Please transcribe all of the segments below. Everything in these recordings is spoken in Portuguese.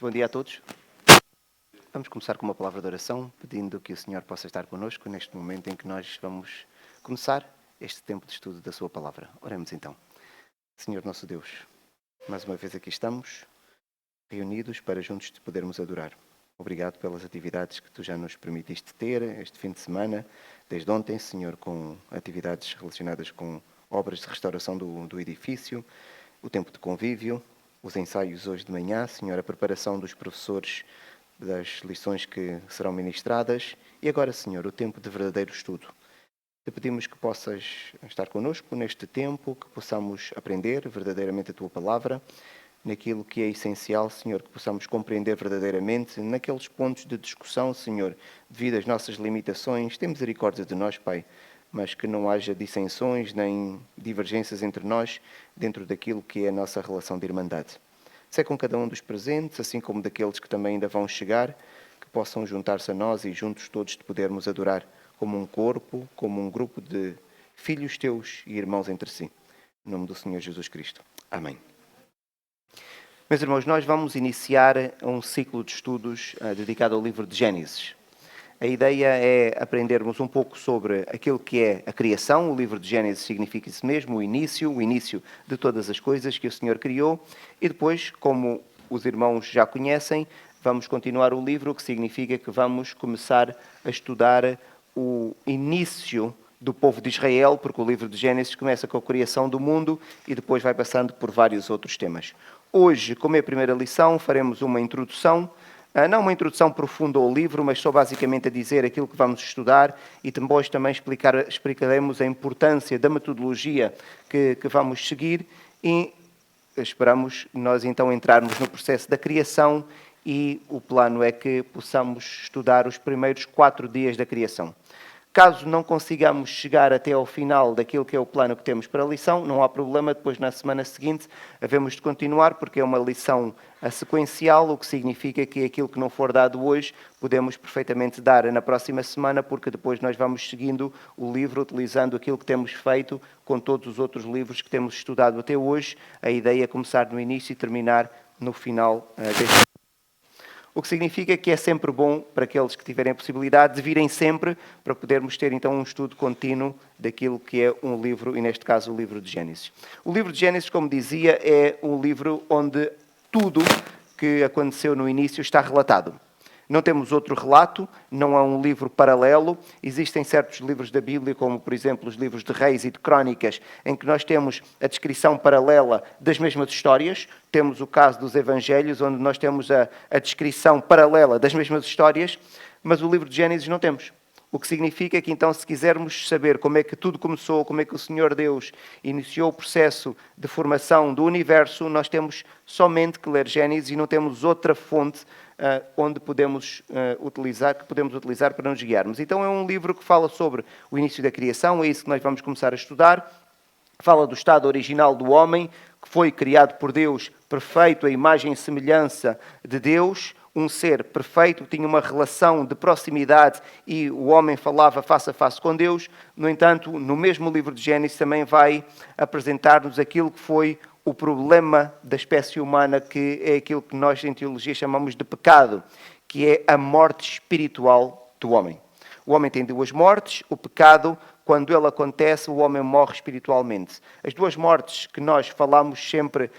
Muito bom dia a todos. Vamos começar com uma palavra de oração, pedindo que o Senhor possa estar connosco neste momento em que nós vamos começar este tempo de estudo da Sua Palavra. Oremos então. Senhor nosso Deus, mais uma vez aqui estamos, reunidos para juntos te podermos adorar. Obrigado pelas atividades que Tu já nos permitiste ter este fim de semana, desde ontem, Senhor, com atividades relacionadas com obras de restauração do edifício, o tempo de convívio, os ensaios hoje de manhã, Senhor, a preparação dos professores das lições que serão ministradas e agora, Senhor, o tempo de verdadeiro estudo. Te pedimos que possas estar connosco neste tempo, que possamos aprender verdadeiramente a Tua Palavra, naquilo que é essencial, Senhor, que possamos compreender verdadeiramente, naqueles pontos de discussão, Senhor, devido às nossas limitações. Tem misericórdia de nós, Pai, mas que não haja dissensões nem divergências entre nós dentro daquilo que é a nossa relação de irmandade. Se é com cada um dos presentes, assim como daqueles que também ainda vão chegar, que possam juntar-se a nós e juntos todos te podermos adorar como um corpo, como um grupo de filhos teus e irmãos entre si. Em nome do Senhor Jesus Cristo. Amém. Meus irmãos, nós vamos iniciar um ciclo de estudos dedicado ao livro de Gênesis. A ideia é aprendermos um pouco sobre aquilo que é a criação. O livro de Gênesis significa isso mesmo, o início de todas as coisas que o Senhor criou. E depois, como os irmãos já conhecem, vamos continuar o livro, o que significa que vamos começar a estudar o início do povo de Israel, porque o livro de Gênesis começa com a criação do mundo e depois vai passando por vários outros temas. Hoje, como é a primeira lição, faremos uma introdução. Não uma introdução profunda ao livro, mas só basicamente a dizer aquilo que vamos estudar e depois também explicaremos a importância da metodologia que vamos seguir e esperamos nós então entrarmos no processo da criação e o plano é que possamos estudar os primeiros 4 dias da criação. Caso não consigamos chegar até ao final daquilo que é o plano que temos para a lição, não há problema, depois na semana seguinte havemos de continuar, porque é uma lição sequencial, o que significa que aquilo que não for dado hoje podemos perfeitamente dar na próxima semana, porque depois nós vamos seguindo o livro, utilizando aquilo que temos feito com todos os outros livros que temos estudado até hoje. A ideia é começar no início e terminar no final deste. O que significa que é sempre bom para aqueles que tiverem a possibilidade de virem sempre para podermos ter então um estudo contínuo daquilo que é um livro, e neste caso o livro de Gênesis. O livro de Gênesis, como dizia, é um livro onde tudo que aconteceu no início está relatado. Não temos outro relato, não há um livro paralelo. Existem certos livros da Bíblia, como por exemplo os livros de Reis e de Crónicas, em que nós temos a descrição paralela das mesmas histórias. Temos o caso dos Evangelhos, onde nós temos a descrição paralela das mesmas histórias, mas o livro de Gênesis não temos. O que significa que, então, se quisermos saber como é que tudo começou, como é que o Senhor Deus iniciou o processo de formação do universo, nós temos somente que ler Gênesis e não temos outra fonte onde podemos utilizar para nos guiarmos. Então, é um livro que fala sobre o início da criação, é isso que nós vamos começar a estudar. Fala do estado original do homem, que foi criado por Deus, perfeito, a imagem e semelhança de Deus, um ser perfeito, que tinha uma relação de proximidade e o homem falava face a face com Deus. No entanto, no mesmo livro de Gênesis também vai apresentar-nos aquilo que foi o problema da espécie humana, que é aquilo que nós em teologia chamamos de pecado, que é a morte espiritual do homem. O homem tem 2 mortes, o pecado, quando ele acontece, o homem morre espiritualmente. As 2 mortes que nós falamos sempre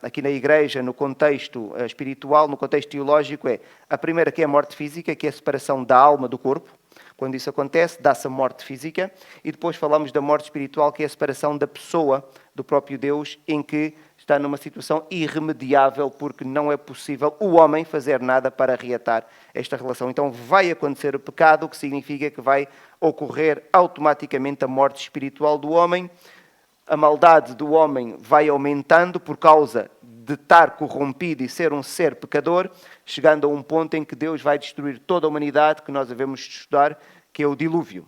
aqui na igreja, no contexto espiritual, no contexto teológico, é a primeira, que é a morte física, que é a separação da alma do corpo. Quando isso acontece, dá-se a morte física. E depois falamos da morte espiritual, que é a separação da pessoa do próprio Deus, em que está numa situação irremediável, porque não é possível o homem fazer nada para reatar esta relação. Então vai acontecer o pecado, o que significa que vai ocorrer automaticamente a morte espiritual do homem. A maldade do homem vai aumentando por causa de estar corrompido e ser um ser pecador, chegando a um ponto em que Deus vai destruir toda a humanidade, que nós devemos estudar, que é o dilúvio.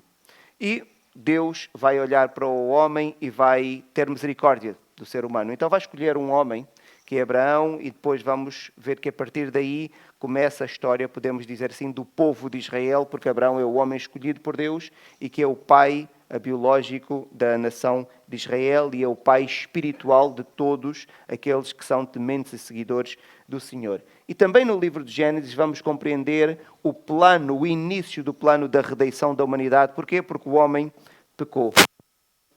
E Deus vai olhar para o homem e vai ter misericórdia do ser humano. Então vai escolher um homem, que que é Abraão, e depois vamos ver que a partir daí começa a história, podemos dizer assim, do povo de Israel, porque Abraão é o homem escolhido por Deus e que é o pai biológico da nação de Israel e é o pai espiritual de todos aqueles que são tementes e seguidores do Senhor. E também no livro de Gênesis vamos compreender o plano, o início do plano da redenção da humanidade. Porquê? Porque o homem pecou.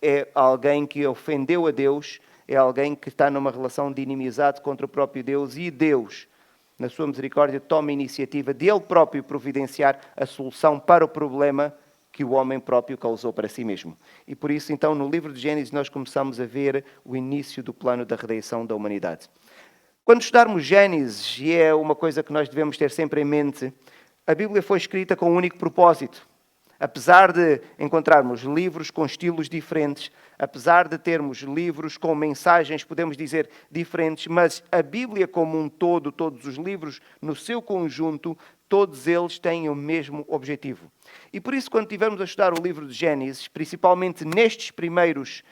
É alguém que ofendeu a Deus, é alguém que está numa relação de inimizade contra o próprio Deus, e Deus, na sua misericórdia, toma a iniciativa de Ele próprio providenciar a solução para o problema que o homem próprio causou para si mesmo. E por isso, então, no livro de Gênesis, nós começamos a ver o início do plano da redenção da humanidade. Quando estudarmos Gênesis, e é uma coisa que nós devemos ter sempre em mente, a Bíblia foi escrita com um único propósito. Apesar de encontrarmos livros com estilos diferentes, apesar de termos livros com mensagens, podemos dizer, diferentes, mas a Bíblia como um todo, todos os livros no seu conjunto, todos eles têm o mesmo objetivo. E por isso, quando estivermos a estudar o livro de Gênesis, principalmente nestes primeiros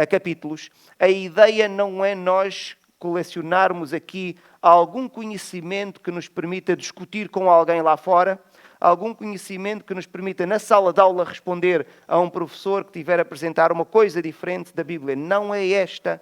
capítulos, a ideia não é nós colecionarmos aqui algum conhecimento que nos permita discutir com alguém lá fora, algum conhecimento que nos permita, na sala de aula, responder a um professor que tiver a apresentar uma coisa diferente da Bíblia. Não é esta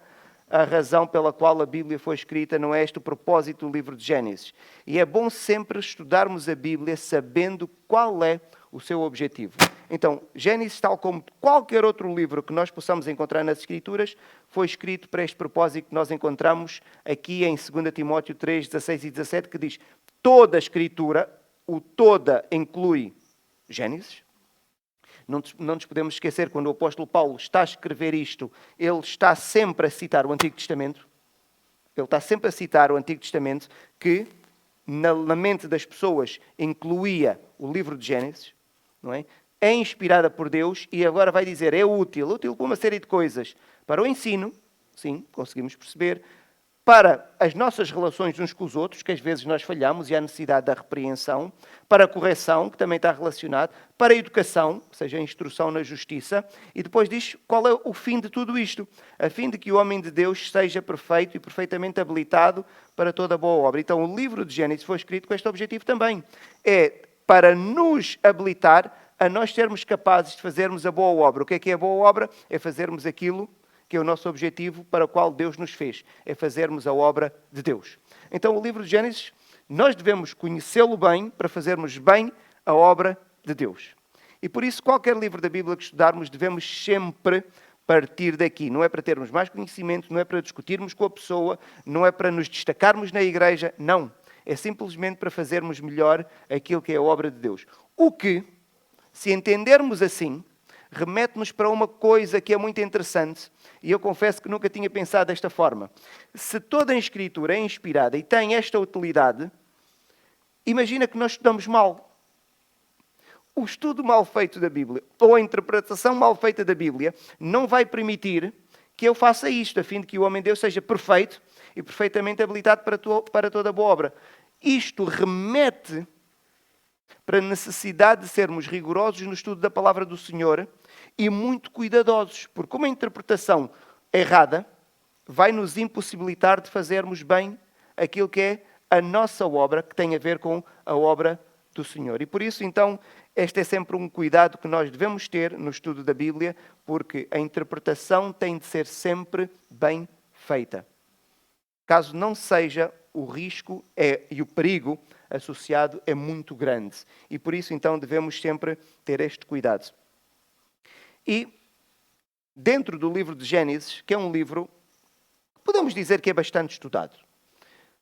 a razão pela qual a Bíblia foi escrita, não é este o propósito do livro de Gênesis. E é bom sempre estudarmos a Bíblia sabendo qual é o seu objetivo. Então, Gênesis, tal como qualquer outro livro que nós possamos encontrar nas Escrituras, foi escrito para este propósito que nós encontramos aqui em 2 Timóteo 3, 16 e 17, que diz: toda a Escritura, o toda inclui Gênesis. Não nos podemos esquecer, quando o apóstolo Paulo está a escrever isto, ele está sempre a citar o Antigo Testamento. Ele está sempre a citar o Antigo Testamento, que na mente das pessoas incluía o livro de Gênesis, não é? É inspirada por Deus e agora vai dizer, é útil para uma série de coisas. Para o ensino, sim, conseguimos perceber. Para as nossas relações uns com os outros, que às vezes nós falhamos e há necessidade da repreensão. Para a correção, que também está relacionado. Para a educação, ou seja, a instrução na justiça. E depois diz qual é o fim de tudo isto. A fim de que o homem de Deus seja perfeito e perfeitamente habilitado para toda boa obra. Então o livro de Gênesis foi escrito com este objetivo também. É para nos habilitar a nós sermos capazes de fazermos a boa obra. O que é a boa obra? É fazermos aquilo que é o nosso objetivo para o qual Deus nos fez, é fazermos a obra de Deus. Então, o livro de Gênesis, nós devemos conhecê-lo bem para fazermos bem a obra de Deus. E por isso, qualquer livro da Bíblia que estudarmos, devemos sempre partir daqui. Não é para termos mais conhecimento, não é para discutirmos com a pessoa, não é para nos destacarmos na igreja, não. É simplesmente para fazermos melhor aquilo que é a obra de Deus. O que, se entendermos assim, remete-nos para uma coisa que é muito interessante, e eu confesso que nunca tinha pensado desta forma. Se toda a Escritura é inspirada e tem esta utilidade, imagina que nós estudamos mal. O estudo mal feito da Bíblia, ou a interpretação mal feita da Bíblia, não vai permitir que eu faça isto, a fim de que o homem de Deus seja perfeito e perfeitamente habilitado para toda boa obra. Isto remete para a necessidade de sermos rigorosos no estudo da palavra do Senhor e muito cuidadosos, porque uma interpretação errada vai nos impossibilitar de fazermos bem aquilo que é a nossa obra, que tem a ver com a obra do Senhor. E por isso, então, este é sempre um cuidado que nós devemos ter no estudo da Bíblia, porque a interpretação tem de ser sempre bem feita. Caso não seja, o risco e o perigo associado é muito grande. E por isso, então, devemos sempre ter este cuidado. E, dentro do livro de Gênesis, que é um livro, podemos dizer que é bastante estudado.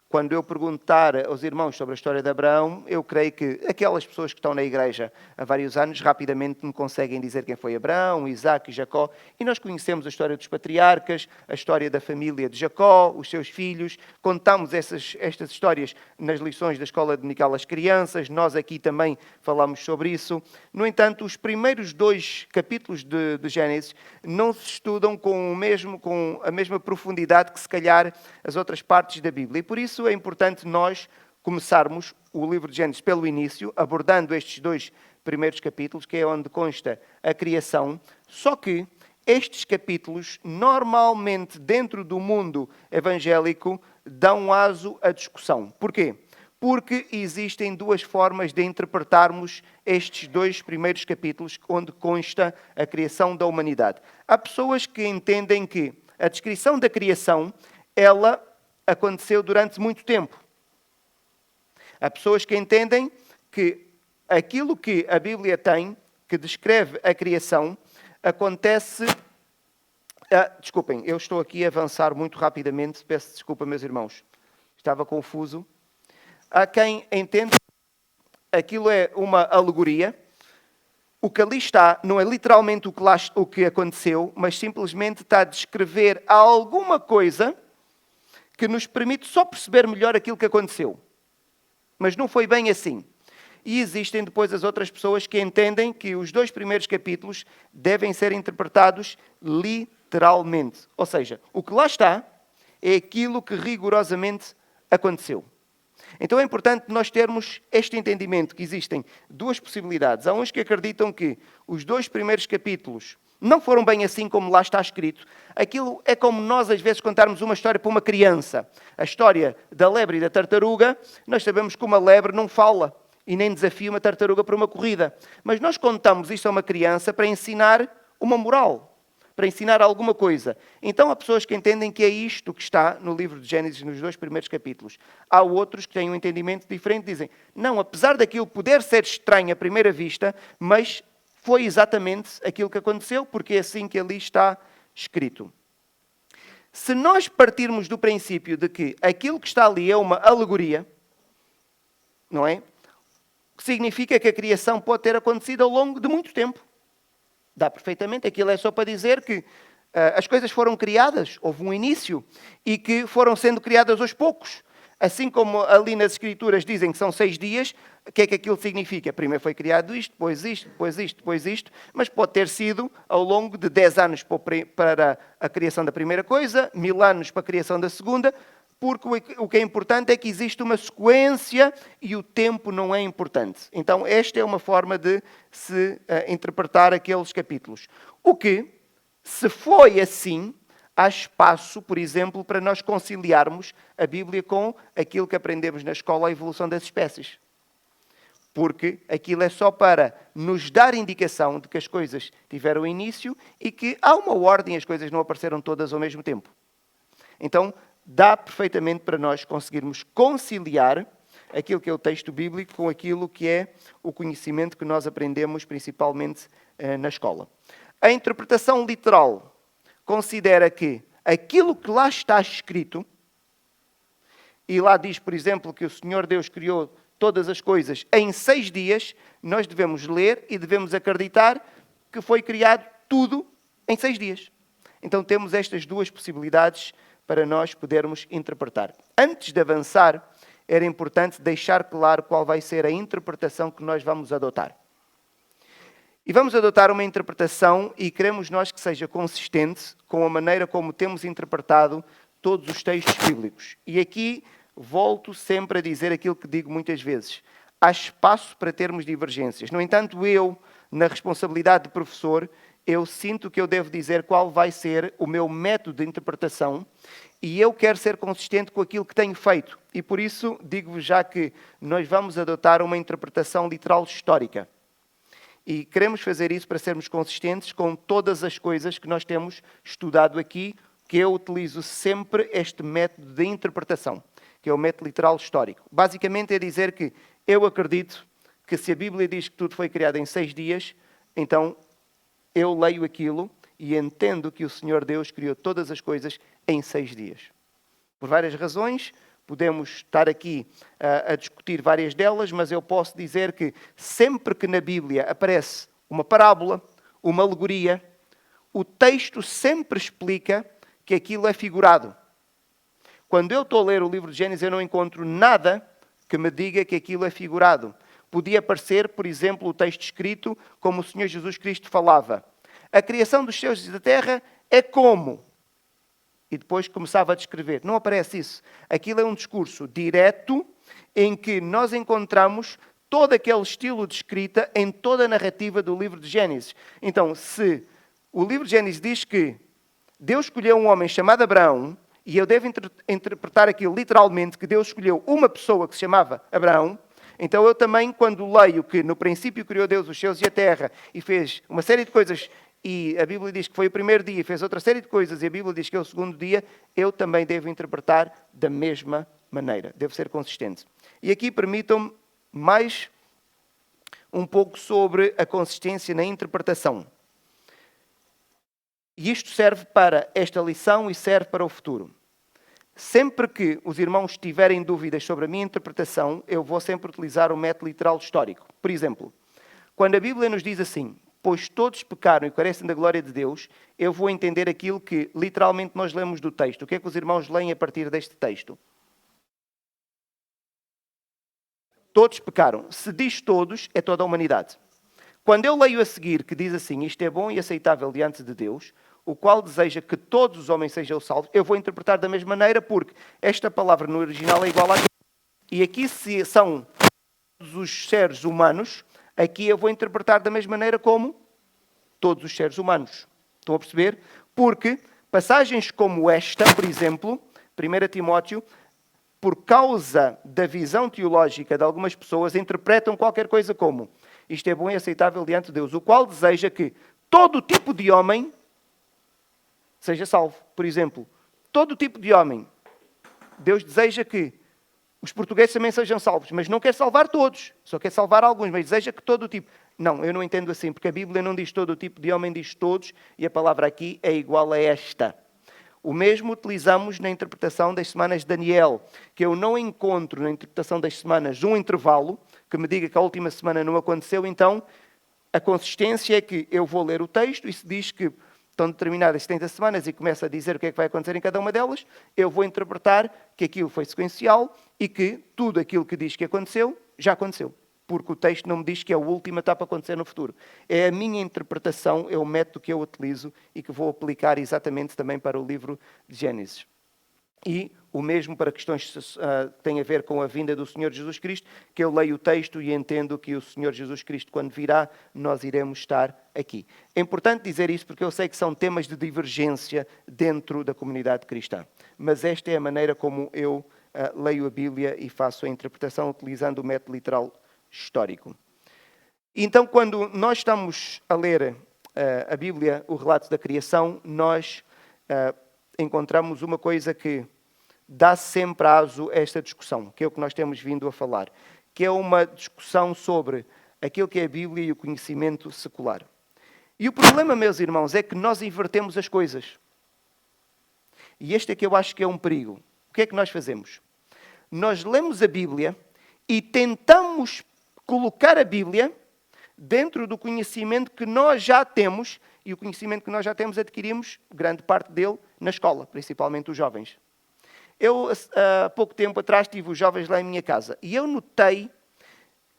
Quando eu perguntar aos irmãos sobre a história de Abraão, eu creio que aquelas pessoas que estão na igreja há vários anos rapidamente me conseguem dizer quem foi Abraão, Isaac e Jacó. E nós conhecemos a história dos patriarcas, a história da família de Jacó, os seus filhos. Contamos estas histórias nas lições da escola dominical às crianças. Nós aqui também falamos sobre isso. No entanto, os primeiros 2 capítulos de Gênesis não se estudam com a mesma profundidade que, se calhar, as outras partes da Bíblia. E por isso é importante nós começarmos o livro de Gênesis pelo início, abordando estes 2 primeiros capítulos, que é onde consta a criação. Só que estes capítulos, normalmente, dentro do mundo evangélico, dão aso à discussão. Porquê? Porque existem duas formas de interpretarmos estes dois primeiros capítulos, onde consta a criação da humanidade. Há pessoas que entendem que a descrição da criação, ela aconteceu durante muito tempo. Há pessoas que entendem que aquilo que a Bíblia tem, que descreve a criação, acontece... desculpem, eu estou aqui a avançar muito rapidamente, peço desculpa, meus irmãos. Estava confuso. Há quem entenda que aquilo é uma alegoria. O que ali está não é literalmente o que aconteceu, mas simplesmente está a descrever alguma coisa que nos permite só perceber melhor aquilo que aconteceu. Mas não foi bem assim. E existem depois as outras pessoas que entendem que os dois primeiros capítulos devem ser interpretados literalmente. Ou seja, o que lá está é aquilo que rigorosamente aconteceu. Então é importante nós termos este entendimento que existem duas possibilidades. Há uns que acreditam que os dois primeiros capítulos não foram bem assim como lá está escrito. Aquilo é como nós às vezes contarmos uma história para uma criança. A história da lebre e da tartaruga, nós sabemos que uma lebre não fala e nem desafia uma tartaruga para uma corrida. Mas nós contamos isto a uma criança para ensinar uma moral, para ensinar alguma coisa. Então há pessoas que entendem que é isto que está no livro de Gênesis, nos dois primeiros capítulos. Há outros que têm um entendimento diferente, dizem, não, apesar daquilo poder ser estranho à primeira vista, mas foi exatamente aquilo que aconteceu, porque é assim que ali está escrito. Se nós partirmos do princípio de que aquilo que está ali é uma alegoria, não é? Que significa que a criação pode ter acontecido ao longo de muito tempo. Dá perfeitamente. Aquilo é só para dizer que as coisas foram criadas, houve um início, e que foram sendo criadas aos poucos. Assim como ali nas Escrituras dizem que são 6 dias, o que é que aquilo significa? Primeiro foi criado isto, depois isto, depois isto, depois isto, mas pode ter sido ao longo de 10 anos para a criação da primeira coisa, 1000 anos para a criação da segunda, porque o que é importante é que existe uma sequência e o tempo não é importante. Então, esta é uma forma de se interpretar aqueles capítulos. O que, se foi assim, há espaço, por exemplo, para nós conciliarmos a Bíblia com aquilo que aprendemos na escola, a evolução das espécies. Porque aquilo é só para nos dar indicação de que as coisas tiveram início e que há uma ordem, as coisas não apareceram todas ao mesmo tempo. Então, dá perfeitamente para nós conseguirmos conciliar aquilo que é o texto bíblico com aquilo que é o conhecimento que nós aprendemos principalmente na escola. A interpretação literal considera que aquilo que lá está escrito, e lá diz, por exemplo, que o Senhor Deus criou todas as coisas em 6 dias, nós devemos ler e devemos acreditar que foi criado tudo em 6 dias. Então temos estas duas possibilidades para nós podermos interpretar. Antes de avançar, era importante deixar claro qual vai ser a interpretação que nós vamos adotar. E vamos adotar uma interpretação e queremos nós que seja consistente com a maneira como temos interpretado todos os textos bíblicos. E aqui volto sempre a dizer aquilo que digo muitas vezes. Há espaço para termos divergências. No entanto, eu, na responsabilidade de professor, eu sinto que eu devo dizer qual vai ser o meu método de interpretação e eu quero ser consistente com aquilo que tenho feito. E por isso digo-vos já que nós vamos adotar uma interpretação literal histórica. E queremos fazer isso para sermos consistentes com todas as coisas que nós temos estudado aqui, que eu utilizo sempre este método de interpretação, que é o método literal histórico. Basicamente é dizer que eu acredito que se a Bíblia diz que tudo foi criado em 6 dias, então eu leio aquilo e entendo que o Senhor Deus criou todas as coisas em 6 dias. Por várias razões, podemos estar aqui a discutir várias delas, mas eu posso dizer que sempre que na Bíblia aparece uma parábola, uma alegoria, o texto sempre explica que aquilo é figurado. Quando eu estou a ler o livro de Gênesis, eu não encontro nada que me diga que aquilo é figurado. Podia aparecer, por exemplo, o texto escrito como o Senhor Jesus Cristo falava. A criação dos céus e da terra é como? E depois começava a descrever. Não aparece isso. Aquilo é um discurso direto em que nós encontramos todo aquele estilo de escrita em toda a narrativa do livro de Gênesis. Então, se o livro de Gênesis diz que Deus escolheu um homem chamado Abraão e eu devo interpretar aquilo literalmente, que Deus escolheu uma pessoa que se chamava Abraão. Então eu também, quando leio que no princípio criou Deus os céus e a terra e fez uma série de coisas, e a Bíblia diz que foi o primeiro dia e fez outra série de coisas, e a Bíblia diz que é o segundo dia, eu também devo interpretar da mesma maneira. Devo ser consistente. E aqui permitam-me mais um pouco sobre a consistência na interpretação. E isto serve para esta lição e serve para o futuro. Sempre que os irmãos tiverem dúvidas sobre a minha interpretação, eu vou sempre utilizar o método literal histórico. Por exemplo, quando a Bíblia nos diz assim, pois todos pecaram e carecem da glória de Deus, eu vou entender aquilo que literalmente nós lemos do texto. O que é que os irmãos leem a partir deste texto? Todos pecaram. Se diz todos, é toda a humanidade. Quando eu leio a seguir que diz assim, isto é bom e aceitável diante de Deus, o qual deseja que todos os homens sejam salvos, eu vou interpretar da mesma maneira, porque esta palavra no original é igual a... E aqui se são todos os seres humanos, aqui eu vou interpretar da mesma maneira como todos os seres humanos. Estão a perceber? Porque passagens como esta, por exemplo, 1 Timóteo, por causa da visão teológica de algumas pessoas, interpretam qualquer coisa como isto é bom e aceitável diante de Deus, o qual deseja que todo tipo de homem seja salvo. Por exemplo, todo tipo de homem. Deus deseja que os portugueses também sejam salvos, mas não quer salvar todos, só quer salvar alguns, mas deseja que todo o tipo... Não, eu não entendo assim, porque a Bíblia não diz todo o tipo de homem, diz todos, e a palavra aqui é igual a esta. O mesmo utilizamos na interpretação das semanas de Daniel, que eu não encontro na interpretação das semanas um intervalo que me diga que a última semana não aconteceu, então a consistência é que eu vou ler o texto e se diz que estão determinadas 70 semanas e começa a dizer o que é que vai acontecer em cada uma delas, eu vou interpretar que aquilo foi sequencial e que tudo aquilo que diz que aconteceu, já aconteceu. Porque o texto não me diz que é a última etapa a acontecer no futuro. É a minha interpretação, é o método que eu utilizo e que vou aplicar exatamente também para o livro de Gênesis. E o mesmo para questões que têm a ver com a vinda do Senhor Jesus Cristo, que eu leio o texto e entendo que o Senhor Jesus Cristo, quando virá, nós iremos estar aqui. É importante dizer isso porque eu sei que são temas de divergência dentro da comunidade cristã. Mas esta é a maneira como eu leio a Bíblia e faço a interpretação utilizando o método literal histórico. Então, quando nós estamos a ler a Bíblia, o relato da criação, nós encontramos uma coisa que dá sempre aso a esta discussão, que é o que nós temos vindo a falar, que é uma discussão sobre aquilo que é a Bíblia e o conhecimento secular. E o problema, meus irmãos, é que nós invertemos as coisas. E este é que eu acho que é um perigo. O que é que nós fazemos? Nós lemos a Bíblia e tentamos colocar a Bíblia dentro do conhecimento que nós já temos, e o conhecimento que nós já temos adquirimos, grande parte dele, na escola, principalmente os jovens. Eu, há pouco tempo atrás, tive os jovens lá em minha casa, e eu notei,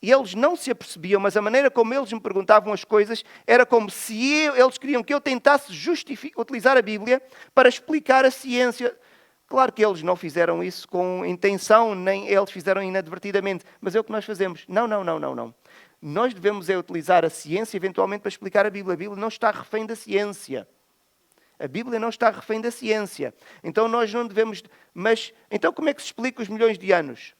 e eles não se apercebiam, mas a maneira como eles me perguntavam as coisas, era como se eles queriam que eu tentasse utilizar a Bíblia para explicar a ciência. Claro que eles não fizeram isso com intenção, nem eles fizeram inadvertidamente, mas é o que nós fazemos. Não. Nós devemos utilizar a ciência eventualmente para explicar a Bíblia. A Bíblia não está refém da ciência. A Bíblia não está refém da ciência. Então nós não devemos... Mas, então como é que se explica os milhões de anos?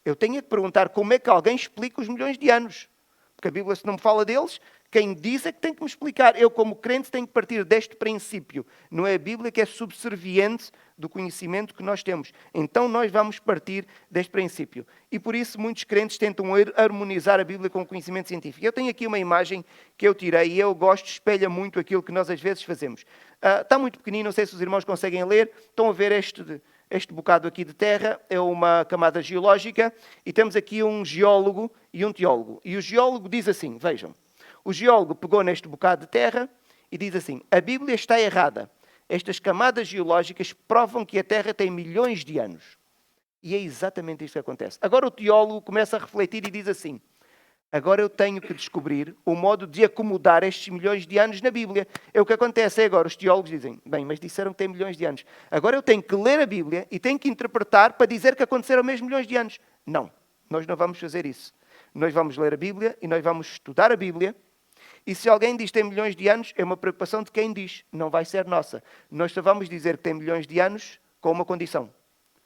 Eu tenho que perguntar como é que alguém explica os milhões de anos. Porque a Bíblia, se não me fala deles, quem diz é que tem que me explicar. Eu, como crente, tenho que partir deste princípio. Não é a Bíblia que é subserviente do conhecimento que nós temos. Então nós vamos partir deste princípio. E por isso muitos crentes tentam harmonizar a Bíblia com o conhecimento científico. Eu tenho aqui uma imagem que eu tirei e eu gosto, espelha muito aquilo que nós às vezes fazemos. Está muito pequenino, não sei se os irmãos conseguem ler. Estão a ver este bocado aqui de terra, é uma camada geológica, e temos aqui um geólogo e um teólogo. E o geólogo diz assim, vejam, o geólogo pegou neste bocado de terra e diz assim, a Bíblia está errada. Estas camadas geológicas provam que a Terra tem milhões de anos. E é exatamente isto que acontece. Agora o teólogo começa a refletir e diz assim, agora eu tenho que descobrir o modo de acomodar estes milhões de anos na Bíblia. É o que acontece agora. Os teólogos dizem, bem, mas disseram que tem milhões de anos. Agora eu tenho que ler a Bíblia e tenho que interpretar para dizer que aconteceram mesmo milhões de anos. Não, nós não vamos fazer isso. Nós vamos ler a Bíblia e nós vamos estudar a Bíblia. E se alguém diz que tem milhões de anos, é uma preocupação de quem diz. Não vai ser nossa. Nós só vamos dizer que tem milhões de anos com uma condição.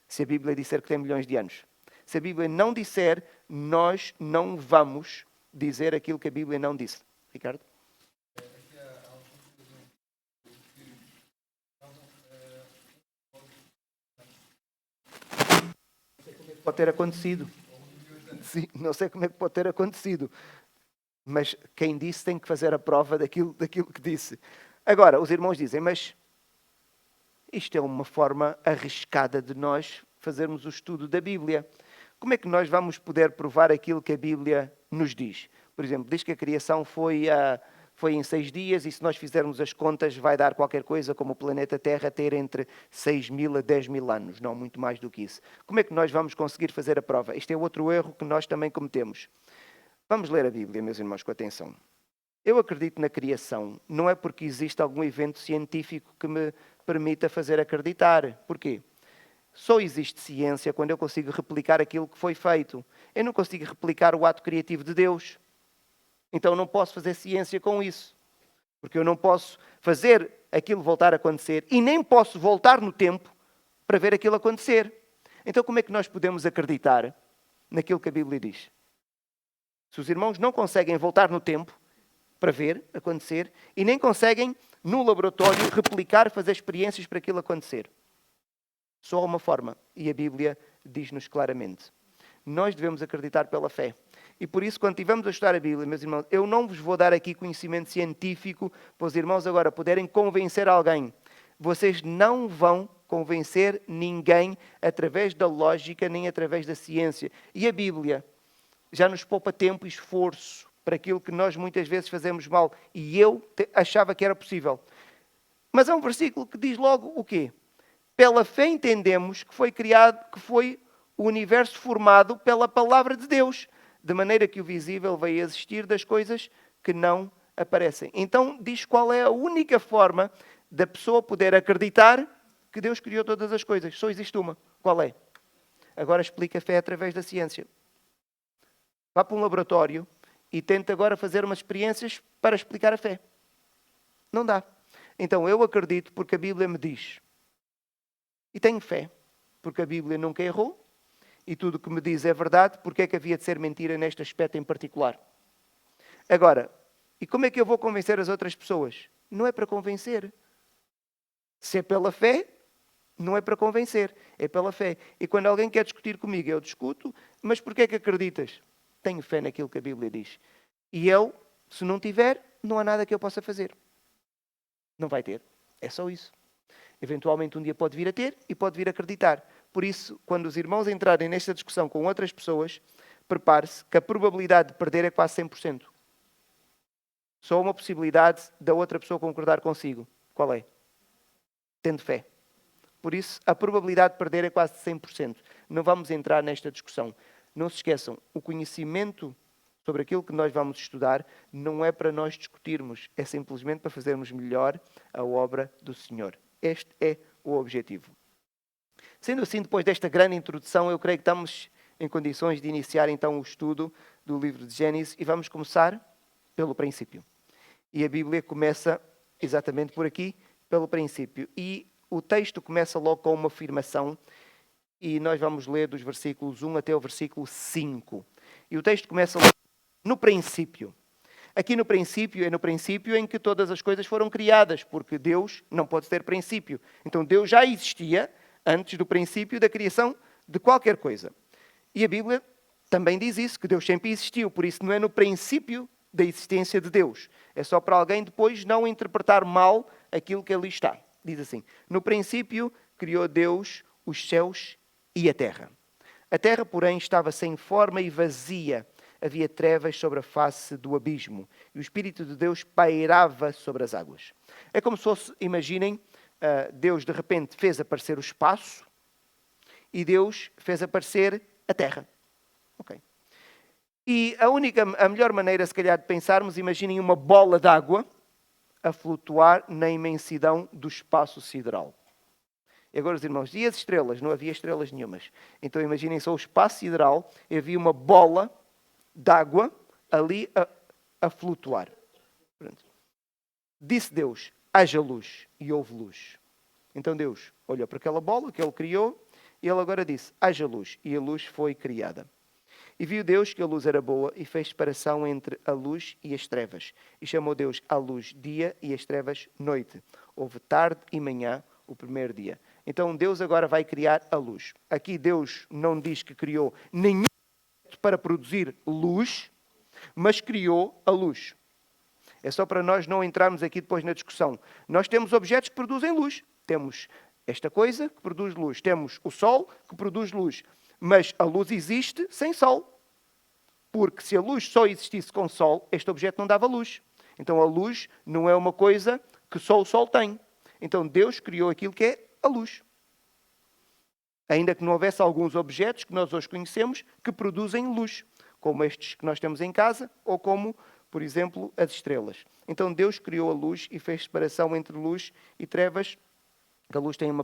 Se a Bíblia disser que tem milhões de anos. Se a Bíblia não disser, nós não vamos dizer aquilo que a Bíblia não disse. Ricardo? Pode ter acontecido. Sim, não sei como é que pode ter acontecido. Mas quem disse tem que fazer a prova daquilo que disse. Agora, os irmãos dizem, mas isto é uma forma arriscada de nós fazermos o estudo da Bíblia. Como é que nós vamos poder provar aquilo que a Bíblia nos diz? Por exemplo, diz que a criação foi em 6 dias e se nós fizermos as contas vai dar qualquer coisa como o planeta Terra ter entre 6.000 a 10.000 anos, não muito mais do que isso. Como é que nós vamos conseguir fazer a prova? Este é outro erro que nós também cometemos. Vamos ler a Bíblia, meus irmãos, com atenção. Eu acredito na criação, não é porque existe algum evento científico que me permita fazer acreditar. Porquê? Só existe ciência quando eu consigo replicar aquilo que foi feito. Eu não consigo replicar o ato criativo de Deus. Então não posso fazer ciência com isso. Porque eu não posso fazer aquilo voltar a acontecer e nem posso voltar no tempo para ver aquilo acontecer. Então como é que nós podemos acreditar naquilo que a Bíblia diz? Se os irmãos não conseguem voltar no tempo para ver acontecer e nem conseguem, no laboratório, replicar, fazer experiências para aquilo acontecer. Só há uma forma, e a Bíblia diz-nos claramente. Nós devemos acreditar pela fé. E por isso, quando estivermos a estudar a Bíblia, meus irmãos, eu não vos vou dar aqui conhecimento científico para os irmãos agora poderem convencer alguém. Vocês não vão convencer ninguém através da lógica nem através da ciência. E a Bíblia já nos poupa tempo e esforço para aquilo que nós muitas vezes fazemos mal. E eu achava que era possível. Mas é um versículo que diz logo o quê? Pela fé entendemos que foi criado, que foi o universo formado pela palavra de Deus, de maneira que o visível veio a existir das coisas que não aparecem. Então diz qual é a única forma da pessoa poder acreditar que Deus criou todas as coisas. Só existe uma. Qual é? Agora explica a fé através da ciência. Vá para um laboratório e tenta agora fazer umas experiências para explicar a fé. Não dá. Então eu acredito porque a Bíblia me diz. E tenho fé, porque a Bíblia nunca errou e tudo o que me diz é verdade, porque é que havia de ser mentira neste aspecto em particular? Agora, e como é que eu vou convencer as outras pessoas? Não é para convencer. Se é pela fé, não é para convencer, é pela fé. E quando alguém quer discutir comigo, eu discuto, mas porquê é que acreditas? Tenho fé naquilo que a Bíblia diz. E eu, se não tiver, não há nada que eu possa fazer. Não vai ter. É só isso. Eventualmente um dia pode vir a ter e pode vir a acreditar. Por isso, quando os irmãos entrarem nesta discussão com outras pessoas, prepare-se que a probabilidade de perder é quase 100%. Só uma possibilidade da outra pessoa concordar consigo. Qual é? Tendo fé. Por isso, a probabilidade de perder é quase 100%. Não vamos entrar nesta discussão. Não se esqueçam, o conhecimento sobre aquilo que nós vamos estudar não é para nós discutirmos, é simplesmente para fazermos melhor a obra do Senhor. Este é o objetivo. Sendo assim, depois desta grande introdução, eu creio que estamos em condições de iniciar então o estudo do livro de Gênesis e vamos começar pelo princípio. E a Bíblia começa exatamente por aqui, pelo princípio. E o texto começa logo com uma afirmação e nós vamos ler dos versículos 1 até o versículo 5. E o texto começa logo no princípio. Aqui no princípio, é no princípio em que todas as coisas foram criadas, porque Deus não pode ter princípio. Então Deus já existia antes do princípio da criação de qualquer coisa. E a Bíblia também diz isso, que Deus sempre existiu, por isso não é no princípio da existência de Deus. É só para alguém depois não interpretar mal aquilo que ali está. Diz assim, no princípio criou Deus os céus e a terra. A terra, porém, estava sem forma e vazia. Havia trevas sobre a face do abismo. E o Espírito de Deus pairava sobre as águas. É como se fosse, imaginem, Deus de repente fez aparecer o espaço e Deus fez aparecer a terra. Ok. E a melhor maneira, se calhar, de pensarmos, imaginem uma bola d'água a flutuar na imensidão do espaço sideral. E agora os irmãos, e as estrelas? Não havia estrelas nenhumas. Então imaginem só o espaço sideral e havia uma bola d'água ali a flutuar. Pronto. Disse Deus, haja luz, e houve luz. Então Deus olhou para aquela bola que ele criou e ele agora disse, haja luz. E a luz foi criada. E viu Deus que a luz era boa e fez separação entre a luz e as trevas. E chamou Deus a luz dia e as trevas noite. Houve tarde e manhã o primeiro dia. Então Deus agora vai criar a luz. Aqui Deus não diz que criou nenhum para produzir luz, mas criou a luz. É só para nós não entrarmos aqui depois na discussão. Nós temos objetos que produzem luz. Temos esta coisa que produz luz. Temos o sol que produz luz. Mas a luz existe sem sol. Porque se a luz só existisse com sol, este objeto não dava luz. Então a luz não é uma coisa que só o sol tem. Então Deus criou aquilo que é a luz. Ainda que não houvesse alguns objetos que nós hoje conhecemos que produzem luz, como estes que nós temos em casa, ou como, por exemplo, as estrelas. Então Deus criou a luz e fez separação entre luz e trevas. A luz tem uma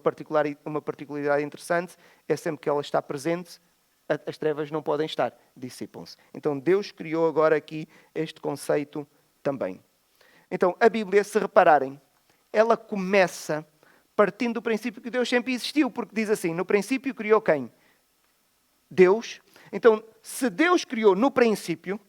particularidade interessante, é sempre que ela está presente, as trevas não podem estar, dissipam-se. Então Deus criou agora aqui este conceito também. Então a Bíblia, se repararem, ela começa partindo do princípio que Deus sempre existiu, porque diz assim, no princípio criou quem? Deus. Então, se Deus criou no princípio,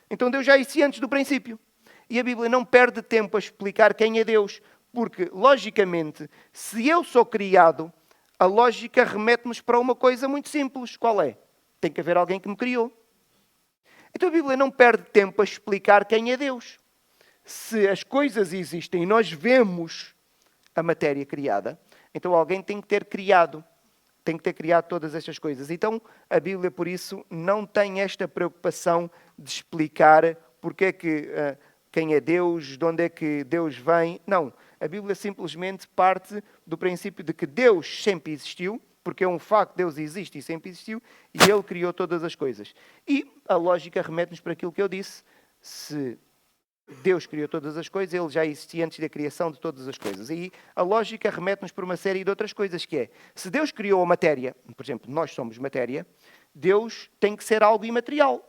então Deus já existia antes do princípio. E a Bíblia não perde tempo a explicar quem é Deus, porque, logicamente, se eu sou criado, a lógica remete-nos para uma coisa muito simples. Qual é? Tem que haver alguém que me criou. Então a Bíblia não perde tempo a explicar quem é Deus. Se as coisas existem e nós vemos a matéria criada, então alguém tem que ter criado todas estas coisas. Então a Bíblia, por isso, não tem esta preocupação de explicar porque é que, quem é Deus, de onde é que Deus vem. Não, a Bíblia simplesmente parte do princípio de que Deus sempre existiu, porque é um facto, Deus existe e sempre existiu, e Ele criou todas as coisas. E a lógica remete-nos para aquilo que eu disse. Se Deus criou todas as coisas, Ele já existia antes da criação de todas as coisas. E a lógica remete-nos para uma série de outras coisas, que é, se Deus criou a matéria, por exemplo, nós somos matéria, Deus tem que ser algo imaterial.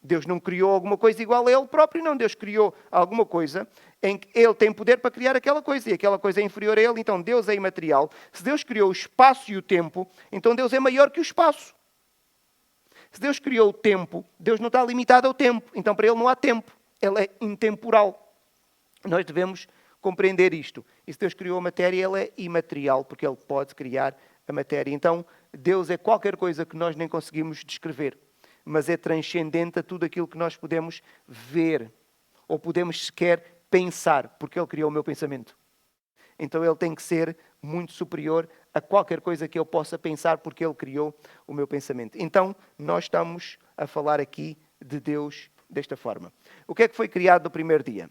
Deus não criou alguma coisa igual a Ele próprio, não. Deus criou alguma coisa em que Ele tem poder para criar aquela coisa, e aquela coisa é inferior a Ele, então Deus é imaterial. Se Deus criou o espaço e o tempo, então Deus é maior que o espaço. Se Deus criou o tempo, Deus não está limitado ao tempo, então para Ele não há tempo. Ele é intemporal. Nós devemos compreender isto. E se Deus criou a matéria, Ele é imaterial, porque Ele pode criar a matéria. Então, Deus é qualquer coisa que nós nem conseguimos descrever, mas é transcendente a tudo aquilo que nós podemos ver, ou podemos sequer pensar, porque Ele criou o meu pensamento. Então Ele tem que ser muito superior a qualquer coisa que eu possa pensar, porque Ele criou o meu pensamento. Então, nós estamos a falar aqui de Deus desta forma. O que é que foi criado no primeiro dia?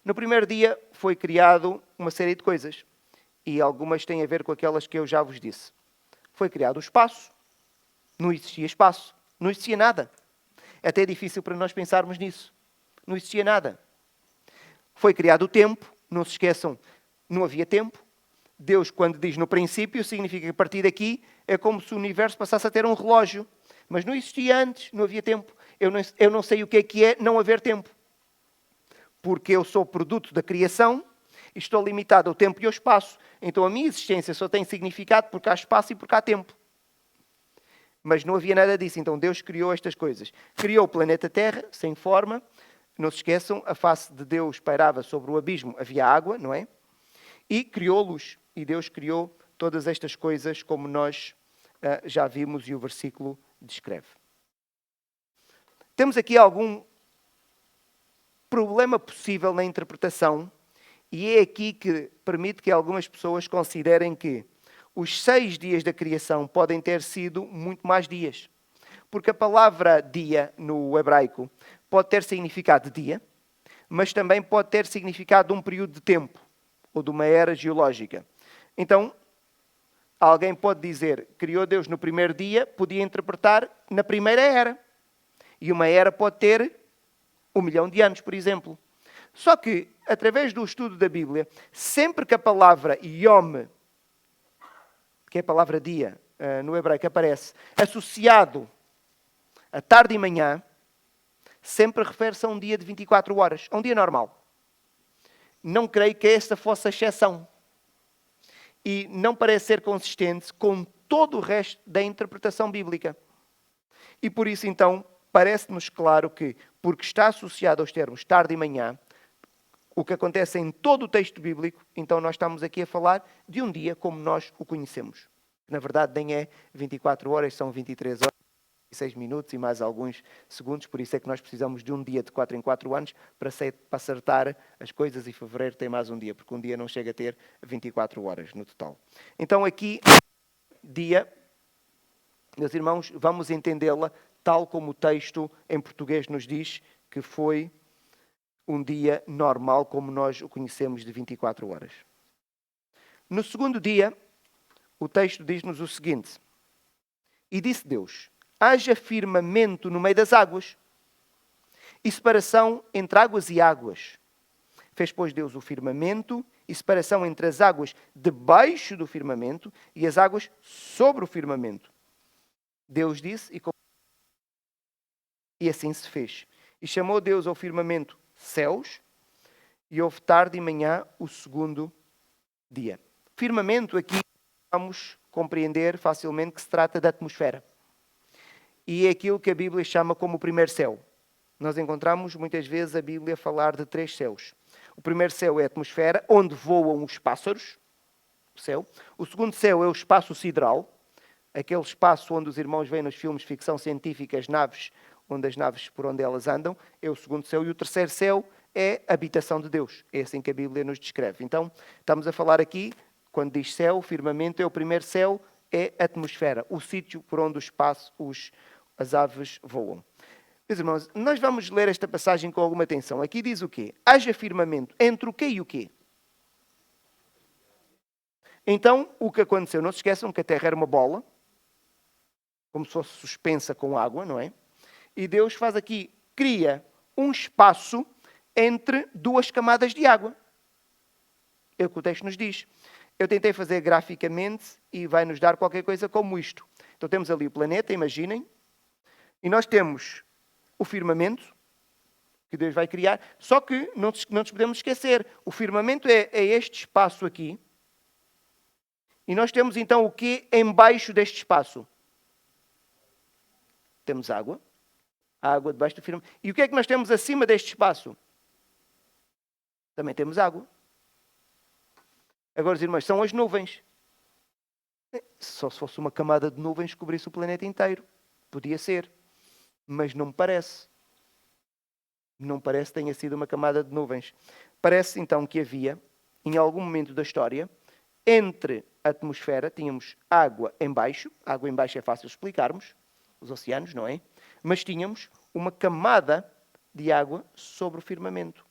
No primeiro dia foi criado uma série de coisas. E algumas têm a ver com aquelas que eu já vos disse. Foi criado o espaço. Não existia espaço. Não existia nada. É até difícil para nós pensarmos nisso. Não existia nada. Foi criado o tempo. Não se esqueçam, não havia tempo. Deus, quando diz no princípio, significa que a partir daqui é como se o universo passasse a ter um relógio. Mas não existia antes, não havia tempo. Eu não sei o que é não haver tempo. Porque eu sou produto da criação e estou limitado ao tempo e ao espaço. Então a minha existência só tem significado porque há espaço e porque há tempo. Mas não havia nada disso. Então Deus criou estas coisas. Criou o planeta Terra, sem forma. Não se esqueçam, a face de Deus pairava sobre o abismo. Havia água, não é? E criou luz. E Deus criou todas estas coisas como nós já vimos e o versículo descreve. Temos aqui algum problema possível na interpretação e é aqui que permite que algumas pessoas considerem que os 6 dias da criação podem ter sido muito mais dias. Porque a palavra dia no hebraico pode ter significado de dia, mas também pode ter significado de um período de tempo ou de uma era geológica. Então, alguém pode dizer, criou Deus no primeiro dia, podia interpretar na primeira era. E uma era pode ter 1 milhão de anos, por exemplo. Só que, através do estudo da Bíblia, sempre que a palavra Yom, que é a palavra dia no hebraico, aparece associado a tarde e manhã, sempre refere-se a um dia de 24 horas, a um dia normal. Não creio que esta fosse a exceção. e não parece ser consistente com todo o resto da interpretação bíblica. E por isso, então, parece-nos claro que, porque está associado aos termos tarde e manhã, o que acontece em todo o texto bíblico, então nós estamos aqui a falar de um dia como nós o conhecemos. Na verdade, nem é 24 horas, são 23 horas e 6 minutos e mais alguns segundos, por isso é que nós precisamos de um dia de 4 em 4 anos para acertar as coisas, e fevereiro tem mais um dia, porque um dia não chega a ter 24 horas no total. Então aqui, dia, meus irmãos, vamos entendê-la tal como o texto em português nos diz, que foi um dia normal como nós o conhecemos de 24 horas. No segundo dia, o texto diz-nos o seguinte: e disse Deus, haja firmamento no meio das águas, e separação entre águas e águas. Fez, pois, Deus o firmamento e separação entre as águas debaixo do firmamento e as águas sobre o firmamento. Deus disse, e assim se fez. E chamou Deus ao firmamento céus, e houve tarde e manhã o segundo dia. Firmamento, aqui vamos compreender facilmente que se trata da atmosfera. E é aquilo que a Bíblia chama como o primeiro céu. Nós encontramos muitas vezes a Bíblia falar de 3 céus. O primeiro céu é a atmosfera, onde voam os pássaros, o céu. O segundo céu é o espaço sideral, aquele espaço onde os irmãos veem nos filmes de ficção científica as naves, onde as naves por onde elas andam, é o segundo céu. E o terceiro céu é a habitação de Deus. É assim que a Bíblia nos descreve. Então, estamos a falar aqui, quando diz céu, firmamento, é o primeiro céu, é a atmosfera, o sítio por onde as aves voam. Meus irmãos, nós vamos ler esta passagem com alguma atenção. Aqui diz o quê? Haja firmamento entre o quê e o quê? Então, o que aconteceu? Não se esqueçam que a terra era uma bola, como se fosse suspensa com água, não é? E Deus faz aqui, cria um espaço entre 2 camadas de água. É o que o texto nos diz. Eu tentei fazer graficamente e vai nos dar qualquer coisa como isto. Então temos ali o planeta, imaginem, e nós temos o firmamento que Deus vai criar, só que não nos podemos esquecer, o firmamento é este espaço aqui, e nós temos então o quê embaixo deste espaço? Temos água. A água debaixo do firmamento. E o que é que nós temos acima deste espaço? Também temos água. Agora, os irmãos, são as nuvens. Só se fosse uma camada de nuvens que cobrisse o planeta inteiro. Podia ser. Mas não me parece. Não parece que tenha sido uma camada de nuvens. Parece, então, que havia, em algum momento da história, entre a atmosfera, tínhamos água em baixo. Água em baixo é fácil explicarmos. Os oceanos, não é? Mas tínhamos uma camada de água sobre o firmamento.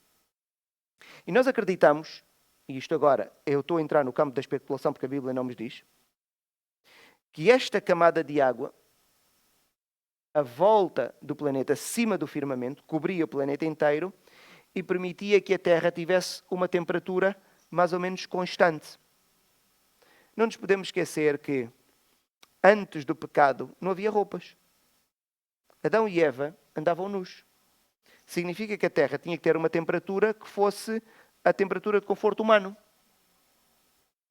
E nós acreditamos, e isto agora, eu estou a entrar no campo da especulação porque a Bíblia não nos diz, que esta camada de água, a volta do planeta, acima do firmamento, cobria o planeta inteiro e permitia que a Terra tivesse uma temperatura mais ou menos constante. Não nos podemos esquecer que, antes do pecado, não havia roupas. Adão e Eva andavam nus. Significa que a Terra tinha que ter uma temperatura que fosse a temperatura de conforto humano.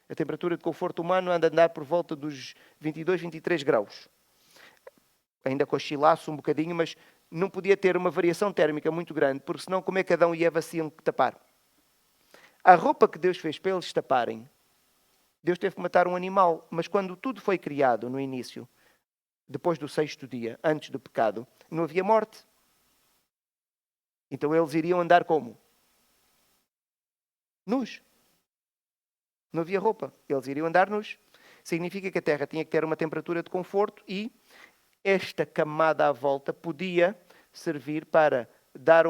A temperatura de conforto humano anda a andar por volta dos 22, 23 graus. Ainda com oscilasse um bocadinho, mas não podia ter uma variação térmica muito grande, porque senão como é que Adão e Eva se iam tapar? A roupa que Deus fez para eles taparem, Deus teve que matar um animal, mas quando tudo foi criado no início, depois do 6º dia, antes do pecado, não havia morte. Então eles iriam andar como? Nus. Não havia roupa. Eles iriam andar nus. Significa que a Terra tinha que ter uma temperatura de conforto e esta camada à volta podia servir para dar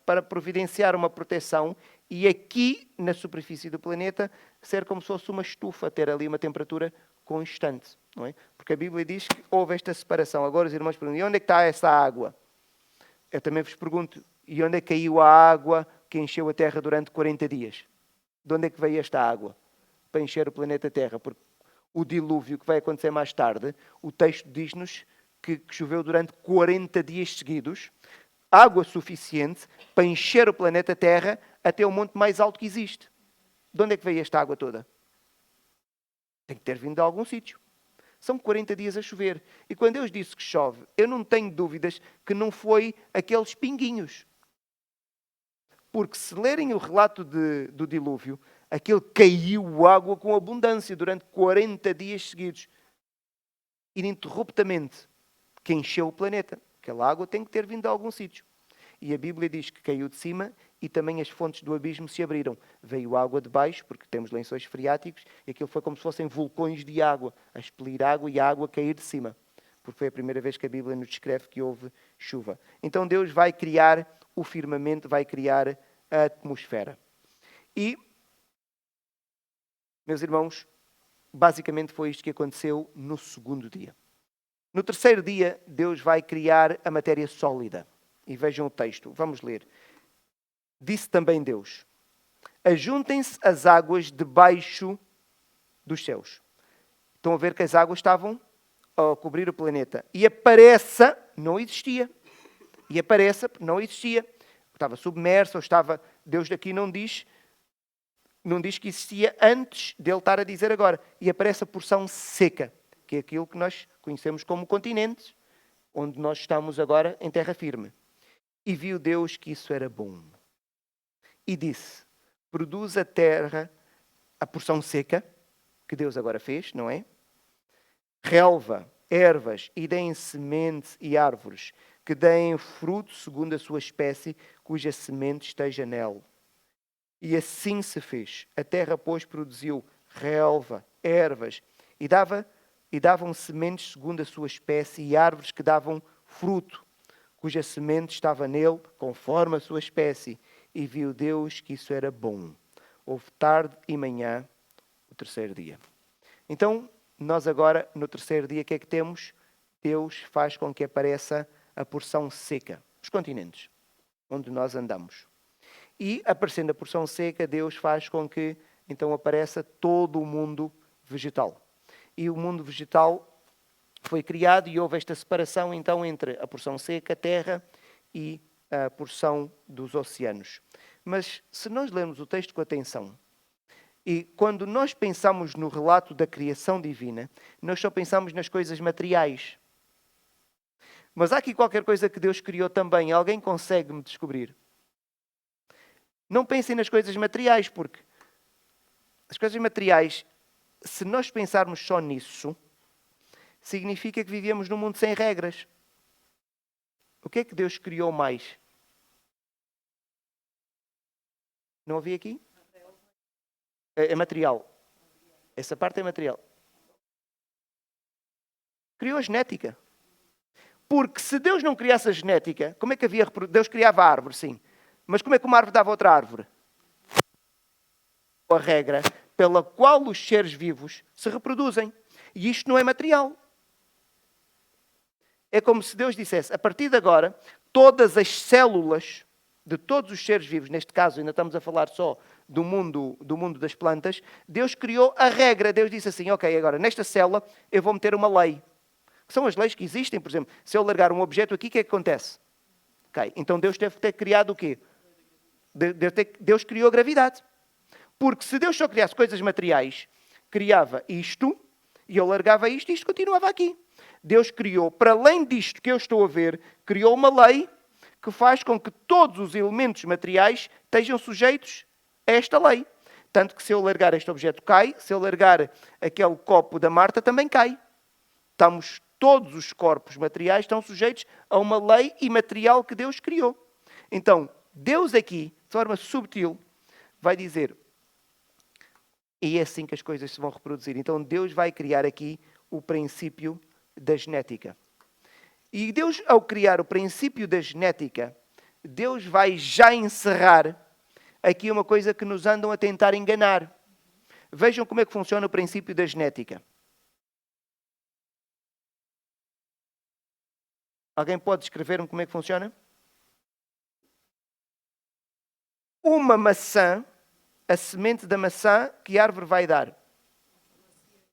para providenciar uma proteção e aqui, na superfície do planeta, ser como se fosse uma estufa, ter ali uma temperatura constante. Não é? Porque a Bíblia diz que houve esta separação. Agora os irmãos perguntam, e onde é que está essa água? Eu também vos pergunto, e onde é que caiu a água que encheu a Terra durante 40 dias? De onde é que veio esta água? Para encher o planeta Terra. Porque o dilúvio que vai acontecer mais tarde, o texto diz-nos que choveu durante 40 dias seguidos, água suficiente para encher o planeta Terra até o monte mais alto que existe. De onde é que veio esta água toda? Tem que ter vindo de algum sítio. São 40 dias a chover. E quando Deus disse que chove, eu não tenho dúvidas que não foi aqueles pinguinhos. Porque se lerem o relato do dilúvio, aquilo caiu água com abundância durante 40 dias seguidos. Ininterruptamente. Que encheu o planeta. Aquela água tem que ter vindo de algum sítio. E a Bíblia diz que caiu de cima e também as fontes do abismo se abriram. Veio água de baixo, porque temos lençóis freáticos, e aquilo foi como se fossem vulcões de água, a expelir água e a água cair de cima. Porque foi a primeira vez que a Bíblia nos descreve que houve chuva. Então Deus vai criar o firmamento, vai criar a atmosfera. E, meus irmãos, basicamente foi isto que aconteceu no segundo dia. No terceiro dia, Deus vai criar a matéria sólida. E vejam o texto, vamos ler. Disse também Deus: ajuntem-se as águas debaixo dos céus. Estão a ver que as águas estavam a cobrir o planeta. E apareça, não existia. E apareça, não existia. Estava submerso, ou estava... Deus daqui não diz que existia antes dele estar a dizer agora. E aparece a porção seca, que é aquilo que nós conhecemos como continente, onde nós estamos agora em terra firme. E viu Deus que isso era bom. E disse: produz a terra a porção seca, que Deus agora fez, não é? Relva, ervas, e deem sementes e árvores, que deem fruto segundo a sua espécie, cuja semente esteja nela. E assim se fez. A terra, pois, produziu relva, ervas, e davam sementes segundo a sua espécie, e árvores que davam fruto, cuja semente estava nele, conforme a sua espécie. E viu Deus que isso era bom. Houve tarde e manhã, o terceiro dia. Então, nós agora, no terceiro dia, o que é que temos? Deus faz com que apareça a porção seca, os continentes, onde nós andamos. E, aparecendo a porção seca, Deus faz com que, então, apareça todo o mundo vegetal. E o mundo vegetal foi criado e houve esta separação, então, entre a porção seca, a terra, e a porção dos oceanos. Mas, se nós lermos o texto com atenção, e quando nós pensamos no relato da criação divina, nós só pensamos nas coisas materiais. Mas há aqui qualquer coisa que Deus criou também. Alguém consegue me descobrir? Não pensem nas coisas materiais, porque as coisas materiais, se nós pensarmos só nisso, significa que vivemos num mundo sem regras. O que é que Deus criou mais? Não ouvi aqui? É material. Essa parte é material. Criou a genética. Porque se Deus não criasse a genética, como é que havia... Deus criava a árvore, sim. Mas como é que uma árvore dava outra árvore? A regra pela qual os seres vivos se reproduzem. E isto não é material. É como se Deus dissesse, a partir de agora, todas as células de todos os seres vivos, neste caso ainda estamos a falar só do mundo das plantas, Deus criou a regra. Deus disse assim, ok, agora nesta célula eu vou meter uma lei. Que são as leis que existem, por exemplo, se eu largar um objeto aqui, o que é que acontece? Okay. Então Deus deve ter criado o quê? Deus criou a gravidade. Porque se Deus só criasse coisas materiais, criava isto, e eu largava isto, e isto continuava aqui. Deus criou, para além disto que eu estou a ver, criou uma lei que faz com que todos os elementos materiais estejam sujeitos a esta lei. Tanto que se eu largar este objeto cai, se eu largar aquele copo da Marta também cai. Todos os corpos materiais estão sujeitos a uma lei imaterial que Deus criou. Então, Deus aqui, de forma subtil, vai dizer, e é assim que as coisas se vão reproduzir. Então, Deus vai criar aqui o princípio da genética. E Deus, ao criar o princípio da genética, Deus vai já encerrar aqui uma coisa que nos andam a tentar enganar. Vejam como é que funciona o princípio da genética. Alguém pode descrever-me como é que funciona? Uma maçã, a semente da maçã, que árvore vai dar?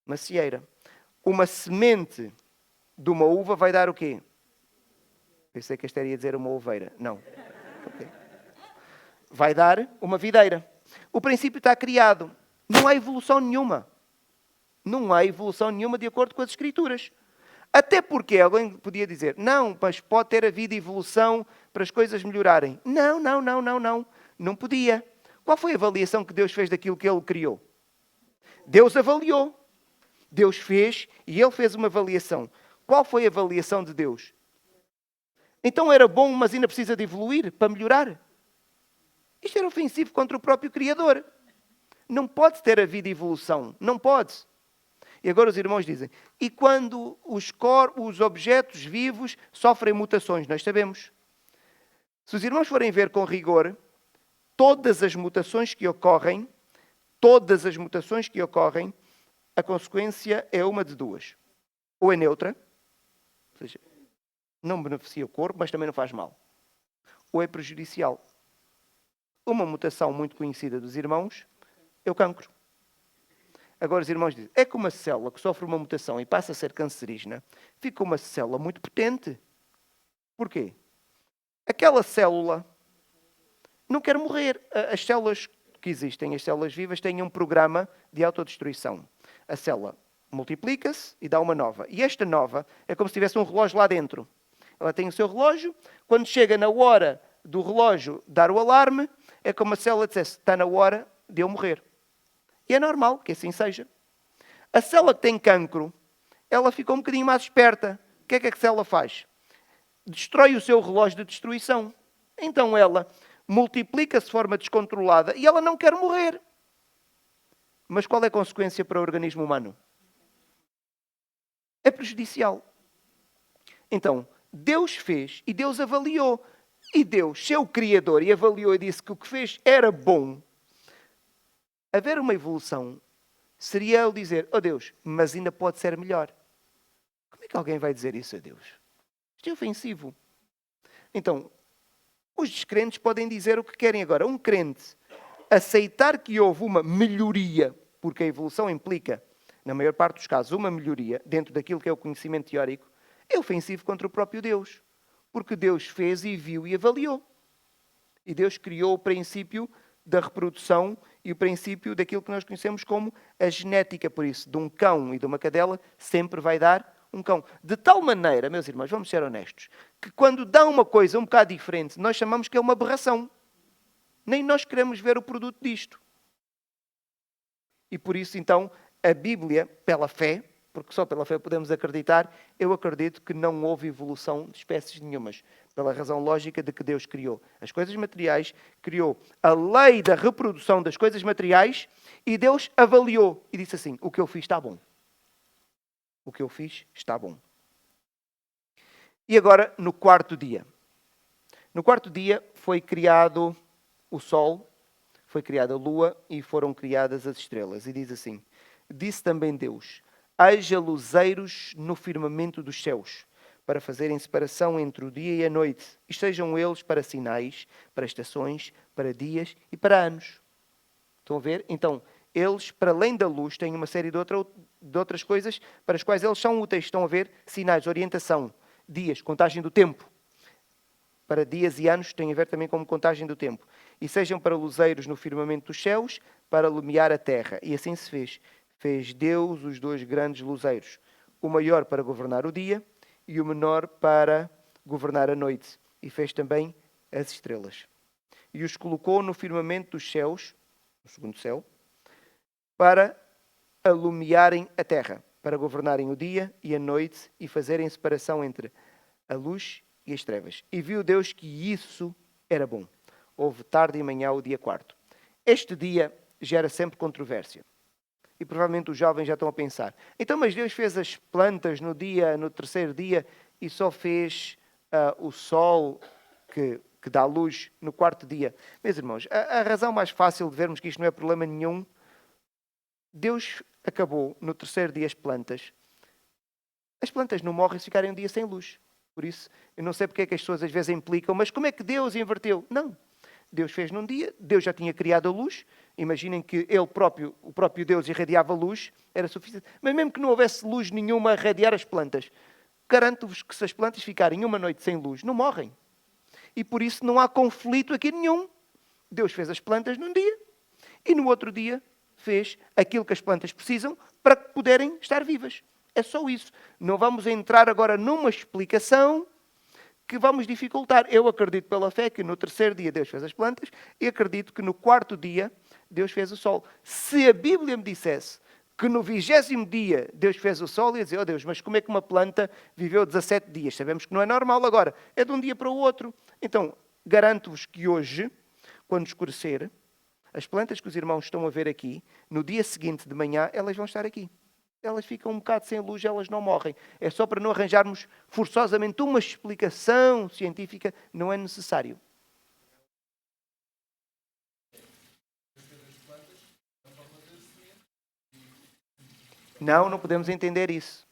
Macieira. Uma semente de uma uva vai dar o quê? Pensei que esta ia dizer uma oveira. Não. Okay. Vai dar uma videira. O princípio está criado. Não há evolução nenhuma. Não há evolução nenhuma de acordo com as Escrituras. Até porque alguém podia dizer, não, mas pode ter havido evolução para as coisas melhorarem. Não. Não podia. Qual foi a avaliação que Deus fez daquilo que Ele criou? Deus avaliou. Deus fez e Ele fez uma avaliação. Qual foi a avaliação de Deus? Então era bom, mas ainda precisa de evoluir para melhorar? Isto era ofensivo contra o próprio Criador. Não pode ter havido evolução. Não pode. E agora os irmãos dizem, e quando os objetos vivos sofrem mutações? Nós sabemos. Se os irmãos forem ver com rigor, todas as mutações que ocorrem, a consequência é uma de duas. Ou é neutra, ou seja, não beneficia o corpo, mas também não faz mal. Ou é prejudicial. Uma mutação muito conhecida dos irmãos é o cancro. Agora os irmãos dizem, é que uma célula que sofre uma mutação e passa a ser cancerígena, fica uma célula muito potente. Porquê? Aquela célula não quer morrer. As células que existem, as células vivas, têm um programa de autodestruição. A célula multiplica-se e dá uma nova. E esta nova é como se tivesse um relógio lá dentro. Ela tem o seu relógio. Quando chega na hora do relógio dar o alarme, é como a célula dissesse, está na hora de eu morrer. E é normal que assim seja. A célula que tem cancro, ela ficou um bocadinho mais esperta. O que é que a célula faz? Destrói o seu relógio de destruição. Então ela multiplica-se de forma descontrolada e ela não quer morrer. Mas qual é a consequência para o organismo humano? É prejudicial. Então, Deus fez e Deus avaliou. E Deus, seu Criador, e avaliou e disse que o que fez era bom. Haver uma evolução seria ele dizer, oh Deus, mas ainda pode ser melhor. Como é que alguém vai dizer isso a Deus? Isto é ofensivo. Então, os descrentes podem dizer o que querem agora. Um crente aceitar que houve uma melhoria, porque a evolução implica, na maior parte dos casos, uma melhoria dentro daquilo que é o conhecimento teórico, é ofensivo contra o próprio Deus. Porque Deus fez e viu e avaliou. E Deus criou o princípio da reprodução e o princípio daquilo que nós conhecemos como a genética. Por isso, de um cão e de uma cadela, sempre vai dar um cão. De tal maneira, meus irmãos, vamos ser honestos, que quando dá uma coisa um bocado diferente, nós chamamos que é uma aberração. Nem nós queremos ver o produto disto. E por isso, então, a Bíblia, pela fé, porque só pela fé podemos acreditar, eu acredito que não houve evolução de espécies nenhumas. Pela razão lógica de que Deus criou as coisas materiais, criou a lei da reprodução das coisas materiais e Deus avaliou e disse assim, o que eu fiz está bom. O que eu fiz está bom. E agora, no quarto dia. No quarto dia foi criado o sol, foi criada a lua e foram criadas as estrelas. E diz assim, disse também Deus, haja luzeiros no firmamento dos céus, para fazerem separação entre o dia e a noite, e sejam eles para sinais, para estações, para dias e para anos. Estão a ver? Então, eles, para além da luz, têm uma série de outras coisas para as quais eles são úteis. Estão a ver? Sinais, orientação, dias, contagem do tempo. Para dias e anos tem a ver também com contagem do tempo. E sejam para luzeiros no firmamento dos céus, para lumiar a terra. E assim se fez. Fez Deus os dois grandes luzeiros, o maior para governar o dia e o menor para governar a noite. E fez também as estrelas. E os colocou no firmamento dos céus, no segundo céu, para alumiarem a terra, para governarem o dia e a noite e fazerem separação entre a luz e as trevas. E viu Deus que isso era bom. Houve tarde e manhã o dia quarto. Este dia gera sempre controvérsia. E provavelmente os jovens já estão a pensar. Então, mas Deus fez as plantas no terceiro dia e só fez o sol que dá luz no quarto dia. Meus irmãos, a razão mais fácil de vermos que isto não é problema nenhum, Deus acabou no terceiro dia as plantas. As plantas não morrem se ficarem um dia sem luz. Por isso, eu não sei porque é que as pessoas às vezes implicam, mas como é que Deus inverteu? Não. Deus fez num dia, Deus já tinha criado a luz. Imaginem que o próprio Deus irradiava luz, era suficiente. Mas mesmo que não houvesse luz nenhuma a irradiar as plantas, garanto-vos que se as plantas ficarem uma noite sem luz, não morrem. E por isso não há conflito aqui nenhum. Deus fez as plantas num dia e no outro dia fez aquilo que as plantas precisam para poderem estar vivas. É só isso. Não vamos entrar agora numa explicação que vamos dificultar. Eu acredito pela fé que no terceiro dia Deus fez as plantas e acredito que no quarto dia Deus fez o sol. Se a Bíblia me dissesse que no 20º dia Deus fez o sol, ia dizer, oh Deus, mas como é que uma planta viveu 17 dias? Sabemos que não é normal agora. É de um dia para o outro. Então, garanto-vos que hoje, quando escurecer, as plantas que os irmãos estão a ver aqui, no dia seguinte de manhã, elas vão estar aqui. Elas ficam um bocado sem luz, elas não morrem. É só para não arranjarmos forçosamente uma explicação científica, não é necessário. Não podemos entender isso.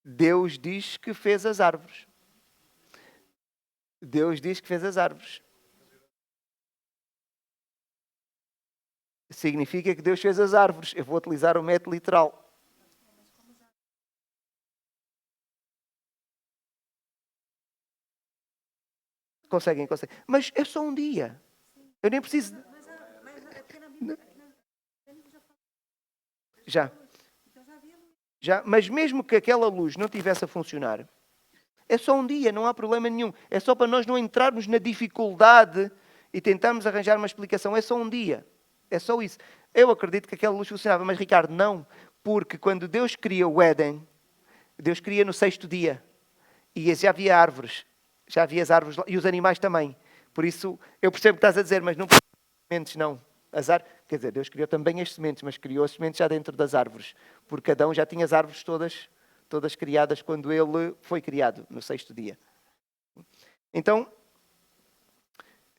Deus diz que fez as árvores. Deus diz que fez as árvores. Significa que Deus fez as árvores. Eu vou utilizar o método literal. Conseguem. Mas é só um dia. Eu nem preciso... Já, mas mesmo que aquela luz não tivesse a funcionar, é só um dia, não há problema nenhum. É só para nós não entrarmos na dificuldade e tentarmos arranjar uma explicação. É só um dia. É só isso. Eu acredito que aquela luz funcionava, mas Ricardo, não. Porque quando Deus cria o Éden, Deus cria no 6º dia. E já havia árvores. Já havia as árvores e os animais também. Por isso, eu percebo o que estás a dizer, mas não sementes, não. Quer dizer, Deus criou também as sementes, mas criou as sementes já dentro das árvores. Porque Adão já tinha as árvores todas criadas quando ele foi criado, no 6º dia. Então,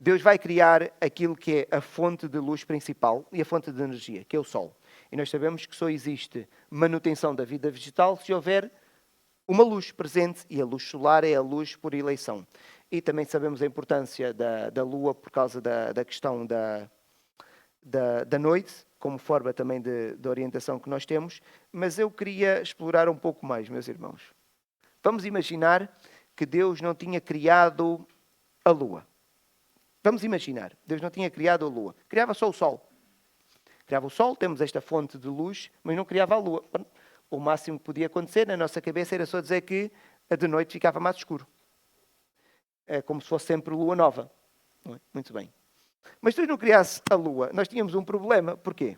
Deus vai criar aquilo que é a fonte de luz principal e a fonte de energia, que é o Sol. E nós sabemos que só existe manutenção da vida vegetal se houver uma luz presente, e a luz solar é a luz por eleição. E também sabemos a importância da Lua por causa da questão da noite, como forma também de orientação que nós temos. Mas eu queria explorar um pouco mais, meus irmãos. Vamos imaginar que Deus não tinha criado a Lua. Vamos imaginar, Deus não tinha criado a Lua. Criava só o Sol. Criava o Sol, temos esta fonte de luz, mas não criava a Lua. O máximo que podia acontecer na nossa cabeça era só dizer que de noite ficava mais escuro. É como se fosse sempre lua nova. Não é? Muito bem. Mas se Deus não criasse a Lua, nós tínhamos um problema. Porquê?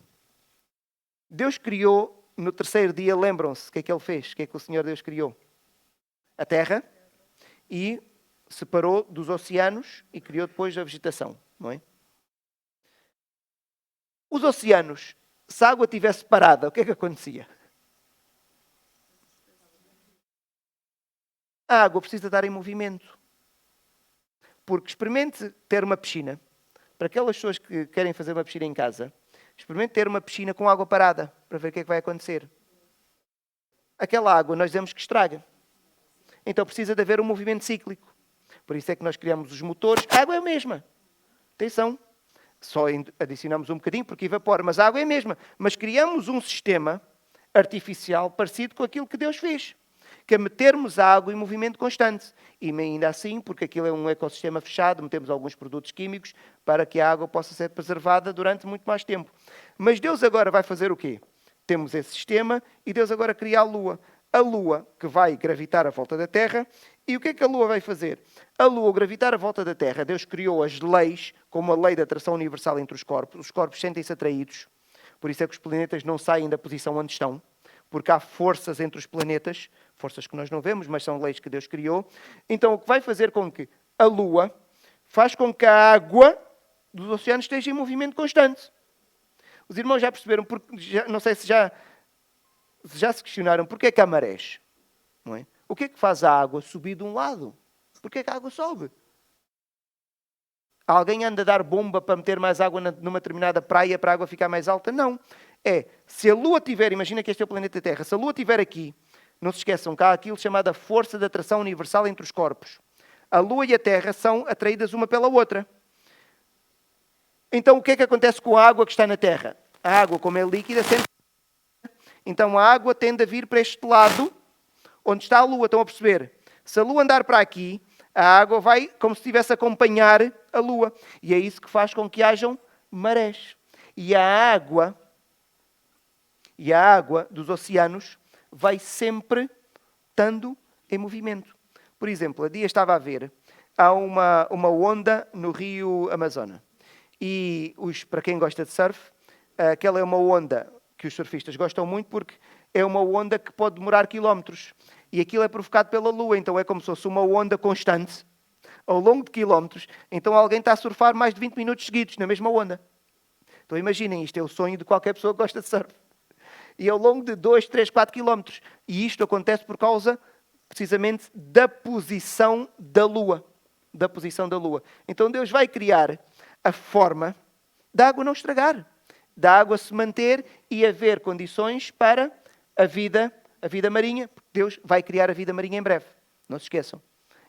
Deus criou no terceiro dia, lembram-se o que é que Ele fez? O que é que o Senhor Deus criou? A terra e separou dos oceanos e criou depois a vegetação. Não é? Os oceanos, se a água estivesse parada, o que é que acontecia? A água precisa estar em movimento. Porque experimente ter uma piscina. Para aquelas pessoas que querem fazer uma piscina em casa, experimente ter uma piscina com água parada, para ver o que é que vai acontecer. Aquela água nós dizemos que estraga. Então precisa de haver um movimento cíclico. Por isso é que nós criamos os motores. A água é a mesma. Atenção. Só adicionamos um bocadinho porque evapora, mas a água é a mesma. Mas criamos um sistema artificial parecido com aquilo que Deus fez. Que é metermos a água em movimento constante. E ainda assim, porque aquilo é um ecossistema fechado, metemos alguns produtos químicos para que a água possa ser preservada durante muito mais tempo. Mas Deus agora vai fazer o quê? Temos esse sistema e Deus agora cria a Lua. A Lua que vai gravitar à volta da Terra. E o que é que a Lua vai fazer? A Lua, ao gravitar à volta da Terra, Deus criou as leis, como a lei da atração universal entre os corpos. Os corpos sentem-se atraídos. Por isso é que os planetas não saem da posição onde estão. Porque há forças entre os planetas, forças que nós não vemos, mas são leis que Deus criou. Então, o que vai fazer com que a Lua faz com que a água dos oceanos esteja em movimento constante. Os irmãos já perceberam, não sei se já se questionaram, porquê é que há marés? Não é? O que é que faz a água subir de um lado? Porquê é que a água sobe? Alguém anda a dar bomba para meter mais água numa determinada praia para a água ficar mais alta? Não. Se a Lua tiver, imagina que este é o planeta Terra, se a Lua estiver aqui, não se esqueçam que há aquilo chamado força de atração universal entre os corpos. A Lua e a Terra são atraídas uma pela outra. Então o que é que acontece com a água que está na Terra? A água, como é líquida, então a água tende a vir para este lado, onde está a Lua. Estão a perceber? Se a Lua andar para aqui, a água vai como se estivesse a acompanhar a Lua. E é isso que faz com que hajam marés. E a água E a água dos oceanos vai sempre estando em movimento. Por exemplo, há dia estava a ver, há uma onda no rio Amazonas. E para quem gosta de surf, aquela é uma onda que os surfistas gostam muito porque é uma onda que pode demorar quilómetros. E aquilo é provocado pela Lua, então é como se fosse uma onda constante ao longo de quilómetros. Então alguém está a surfar mais de 20 minutos seguidos na mesma onda. Então imaginem, isto é o sonho de qualquer pessoa que gosta de surf. E ao longo de 2, 3, 4 quilómetros. E isto acontece por causa, precisamente, da posição da Lua. Da posição da Lua. Então Deus vai criar a forma da água não estragar. Da água se manter e haver condições para a vida marinha. Deus vai criar a vida marinha em breve. Não se esqueçam.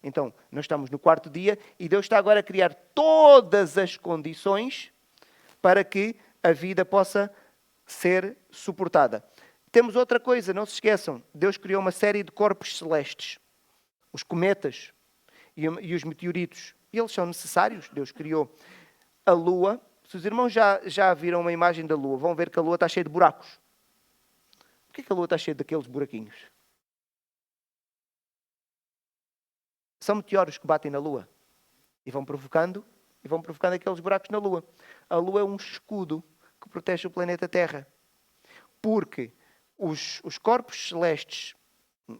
Então, nós estamos no 4º dia e Deus está agora a criar todas as condições para que a vida possa ser suportada. Temos outra coisa, não se esqueçam. Deus criou uma série de corpos celestes. Os cometas e os meteoritos. E eles são necessários. Deus criou a Lua. Se os irmãos já viram uma imagem da Lua, vão ver que a Lua está cheia de buracos. Por que a Lua está cheia daqueles buraquinhos? São meteoros que batem na Lua e vão provocando aqueles buracos na Lua. A Lua é um escudo que protege o planeta Terra. Porque os corpos celestes,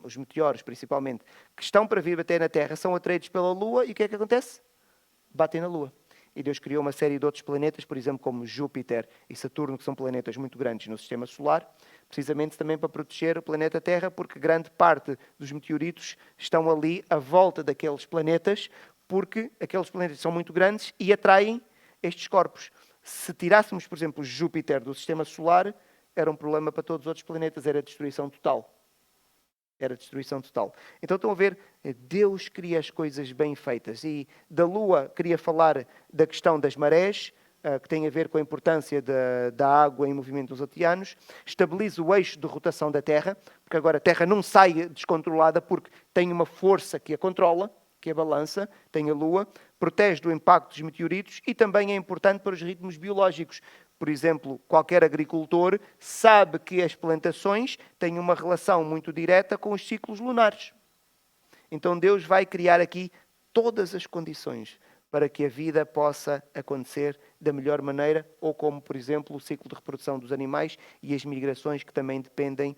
os meteoros principalmente, que estão para vir bater na Terra, são atraídos pela Lua e o que é que acontece? Batem na Lua. E Deus criou uma série de outros planetas, por exemplo, como Júpiter e Saturno, que são planetas muito grandes no Sistema Solar, precisamente também para proteger o planeta Terra, porque grande parte dos meteoritos estão ali à volta daqueles planetas, porque aqueles planetas são muito grandes e atraem estes corpos. Se tirássemos, por exemplo, Júpiter do Sistema Solar, era um problema para todos os outros planetas, era destruição total. Era destruição total. Então estão a ver, Deus cria as coisas bem feitas. E da Lua queria falar da questão das marés, que tem a ver com a importância da água em movimento dos oceanos. Estabiliza o eixo de rotação da Terra, porque agora a Terra não sai descontrolada porque tem uma força que a controla, que a balança, tem a Lua, protege do impacto dos meteoritos e também é importante para os ritmos biológicos. Por exemplo, qualquer agricultor sabe que as plantações têm uma relação muito direta com os ciclos lunares. Então Deus vai criar aqui todas as condições para que a vida possa acontecer da melhor maneira, ou como, por exemplo, o ciclo de reprodução dos animais e as migrações que também dependem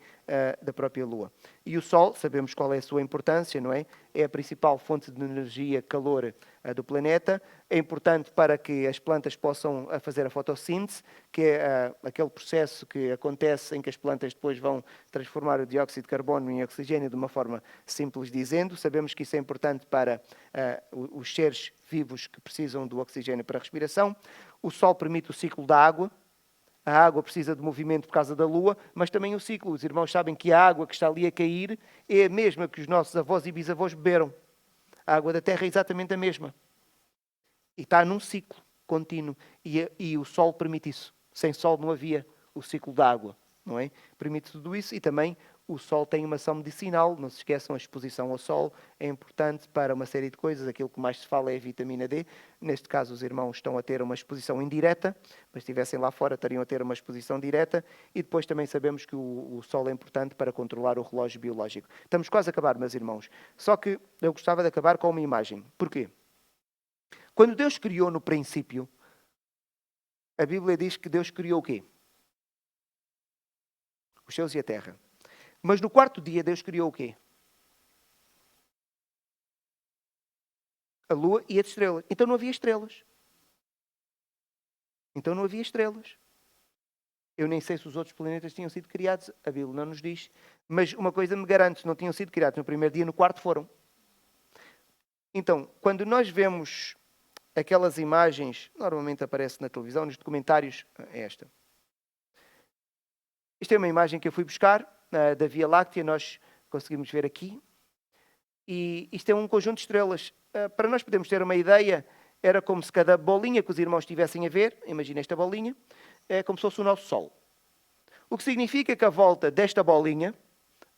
da própria Lua. E o Sol, sabemos qual é a sua importância, não é? É a principal fonte de energia, calor do planeta. É importante para que as plantas possam fazer a fotossíntese, que é aquele processo que acontece em que as plantas depois vão transformar o dióxido de carbono em oxigênio de uma forma simples dizendo. Sabemos que isso é importante para os seres vivos que precisam do oxigênio para a respiração. O Sol permite o ciclo da água. A água precisa de movimento por causa da Lua, mas também o ciclo. Os irmãos sabem que a água que está ali a cair é a mesma que os nossos avós e bisavós beberam. A água da Terra é exatamente a mesma. E está num ciclo contínuo. E o Sol permite isso. Sem Sol não havia o ciclo da água, não é? Permite tudo isso e também o Sol tem uma ação medicinal. Não se esqueçam, a exposição ao Sol é importante para uma série de coisas. Aquilo que mais se fala é a vitamina D. Neste caso, os irmãos estão a ter uma exposição indireta, mas se estivessem lá fora, estariam a ter uma exposição direta. E depois também sabemos que o Sol é importante para controlar o relógio biológico. Estamos quase a acabar, meus irmãos. Só que eu gostava de acabar com uma imagem. Porquê? Quando Deus criou no princípio, a Bíblia diz que Deus criou o quê? Os céus e a terra. Mas no 4º dia Deus criou o quê? A lua e as estrelas. Então não havia estrelas. Eu nem sei se os outros planetas tinham sido criados. A Bíblia não nos diz. Mas uma coisa me garante, se não tinham sido criados no primeiro dia, no 4º foram. Então, quando nós vemos aquelas imagens, normalmente aparece na televisão, nos documentários, é esta. Isto é uma imagem que eu fui buscar da Via Láctea, nós conseguimos ver aqui. E isto é um conjunto de estrelas. Para nós podermos ter uma ideia, era como se cada bolinha que os irmãos estivessem a ver, imagina esta bolinha, é como se fosse o nosso Sol. O que significa que a volta desta bolinha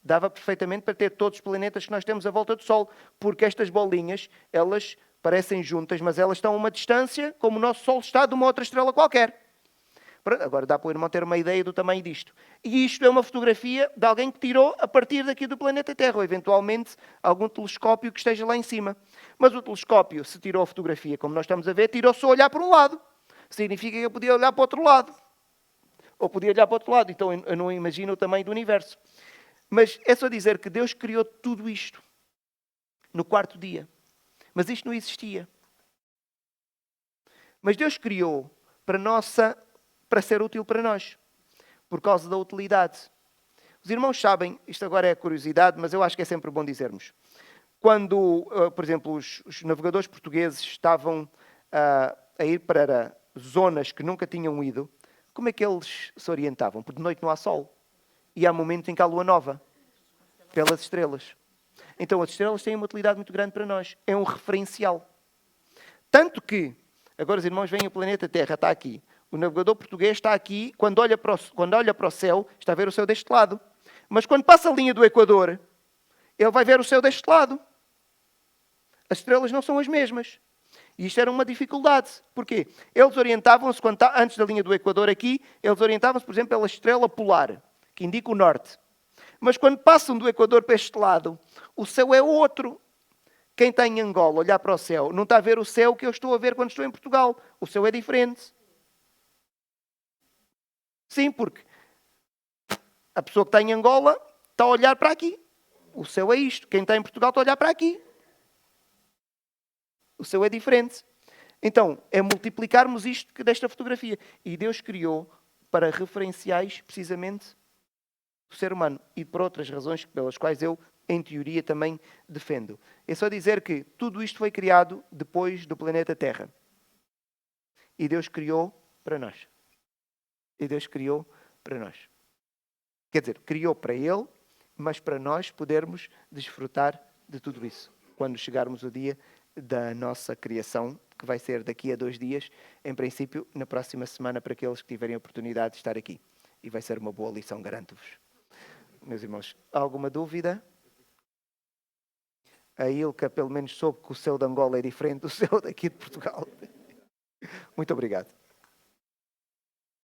dava perfeitamente para ter todos os planetas que nós temos à volta do Sol, porque estas bolinhas, elas parecem juntas, mas elas estão a uma distância, como o nosso Sol está de uma outra estrela qualquer. Agora dá para o irmão ter uma ideia do tamanho disto. E isto é uma fotografia de alguém que tirou a partir daqui do planeta Terra, ou eventualmente algum telescópio que esteja lá em cima. Mas o telescópio, se tirou a fotografia, como nós estamos a ver, tirou só olhar para um lado. Significa que eu podia olhar para o outro lado. Ou podia olhar para o outro lado. Então eu não imagino o tamanho do universo. Mas é só dizer que Deus criou tudo isto no quarto dia. Mas isto não existia. Mas Deus criou para ser útil para nós, por causa da utilidade. Os irmãos sabem, isto agora é curiosidade, mas eu acho que é sempre bom dizermos. Quando, por exemplo, os navegadores portugueses estavam a ir para zonas que nunca tinham ido, como é que eles se orientavam? Porque de noite não há sol. E há momentos em que há lua nova, pelas estrelas. Então as estrelas têm uma utilidade muito grande para nós. É um referencial. Tanto que, agora os irmãos veem o planeta Terra, está aqui. O navegador português está aqui, quando olha para o céu, está a ver o céu deste lado. Mas quando passa a linha do Equador, ele vai ver o céu deste lado. As estrelas não são as mesmas. E isto era uma dificuldade. Porquê? Eles orientavam-se, antes da linha do Equador aqui, eles orientavam-se, por exemplo, pela estrela polar, que indica o norte. Mas quando passam do Equador para este lado, o céu é outro. Quem está em Angola, olhar para o céu, não está a ver o céu que eu estou a ver quando estou em Portugal. O céu é diferente. Sim, porque a pessoa que está em Angola está a olhar para aqui. O céu é isto. Quem está em Portugal está a olhar para aqui. O céu é diferente. Então, é multiplicarmos isto desta fotografia. E Deus criou para referenciais, precisamente, o ser humano. E por outras razões pelas quais eu, em teoria, também defendo. É só dizer que tudo isto foi criado depois do planeta Terra. E Deus criou para nós. E Deus criou para nós. Quer dizer, criou para Ele, mas para nós podermos desfrutar de tudo isso. Quando chegarmos o dia da nossa criação, que vai ser daqui a 2 dias, em princípio, na próxima semana, para aqueles que tiverem a oportunidade de estar aqui. E vai ser uma boa lição, garanto-vos. Meus irmãos, alguma dúvida? A Ilka, pelo menos, soube que o céu de Angola é diferente do céu daqui de Portugal. Muito obrigado.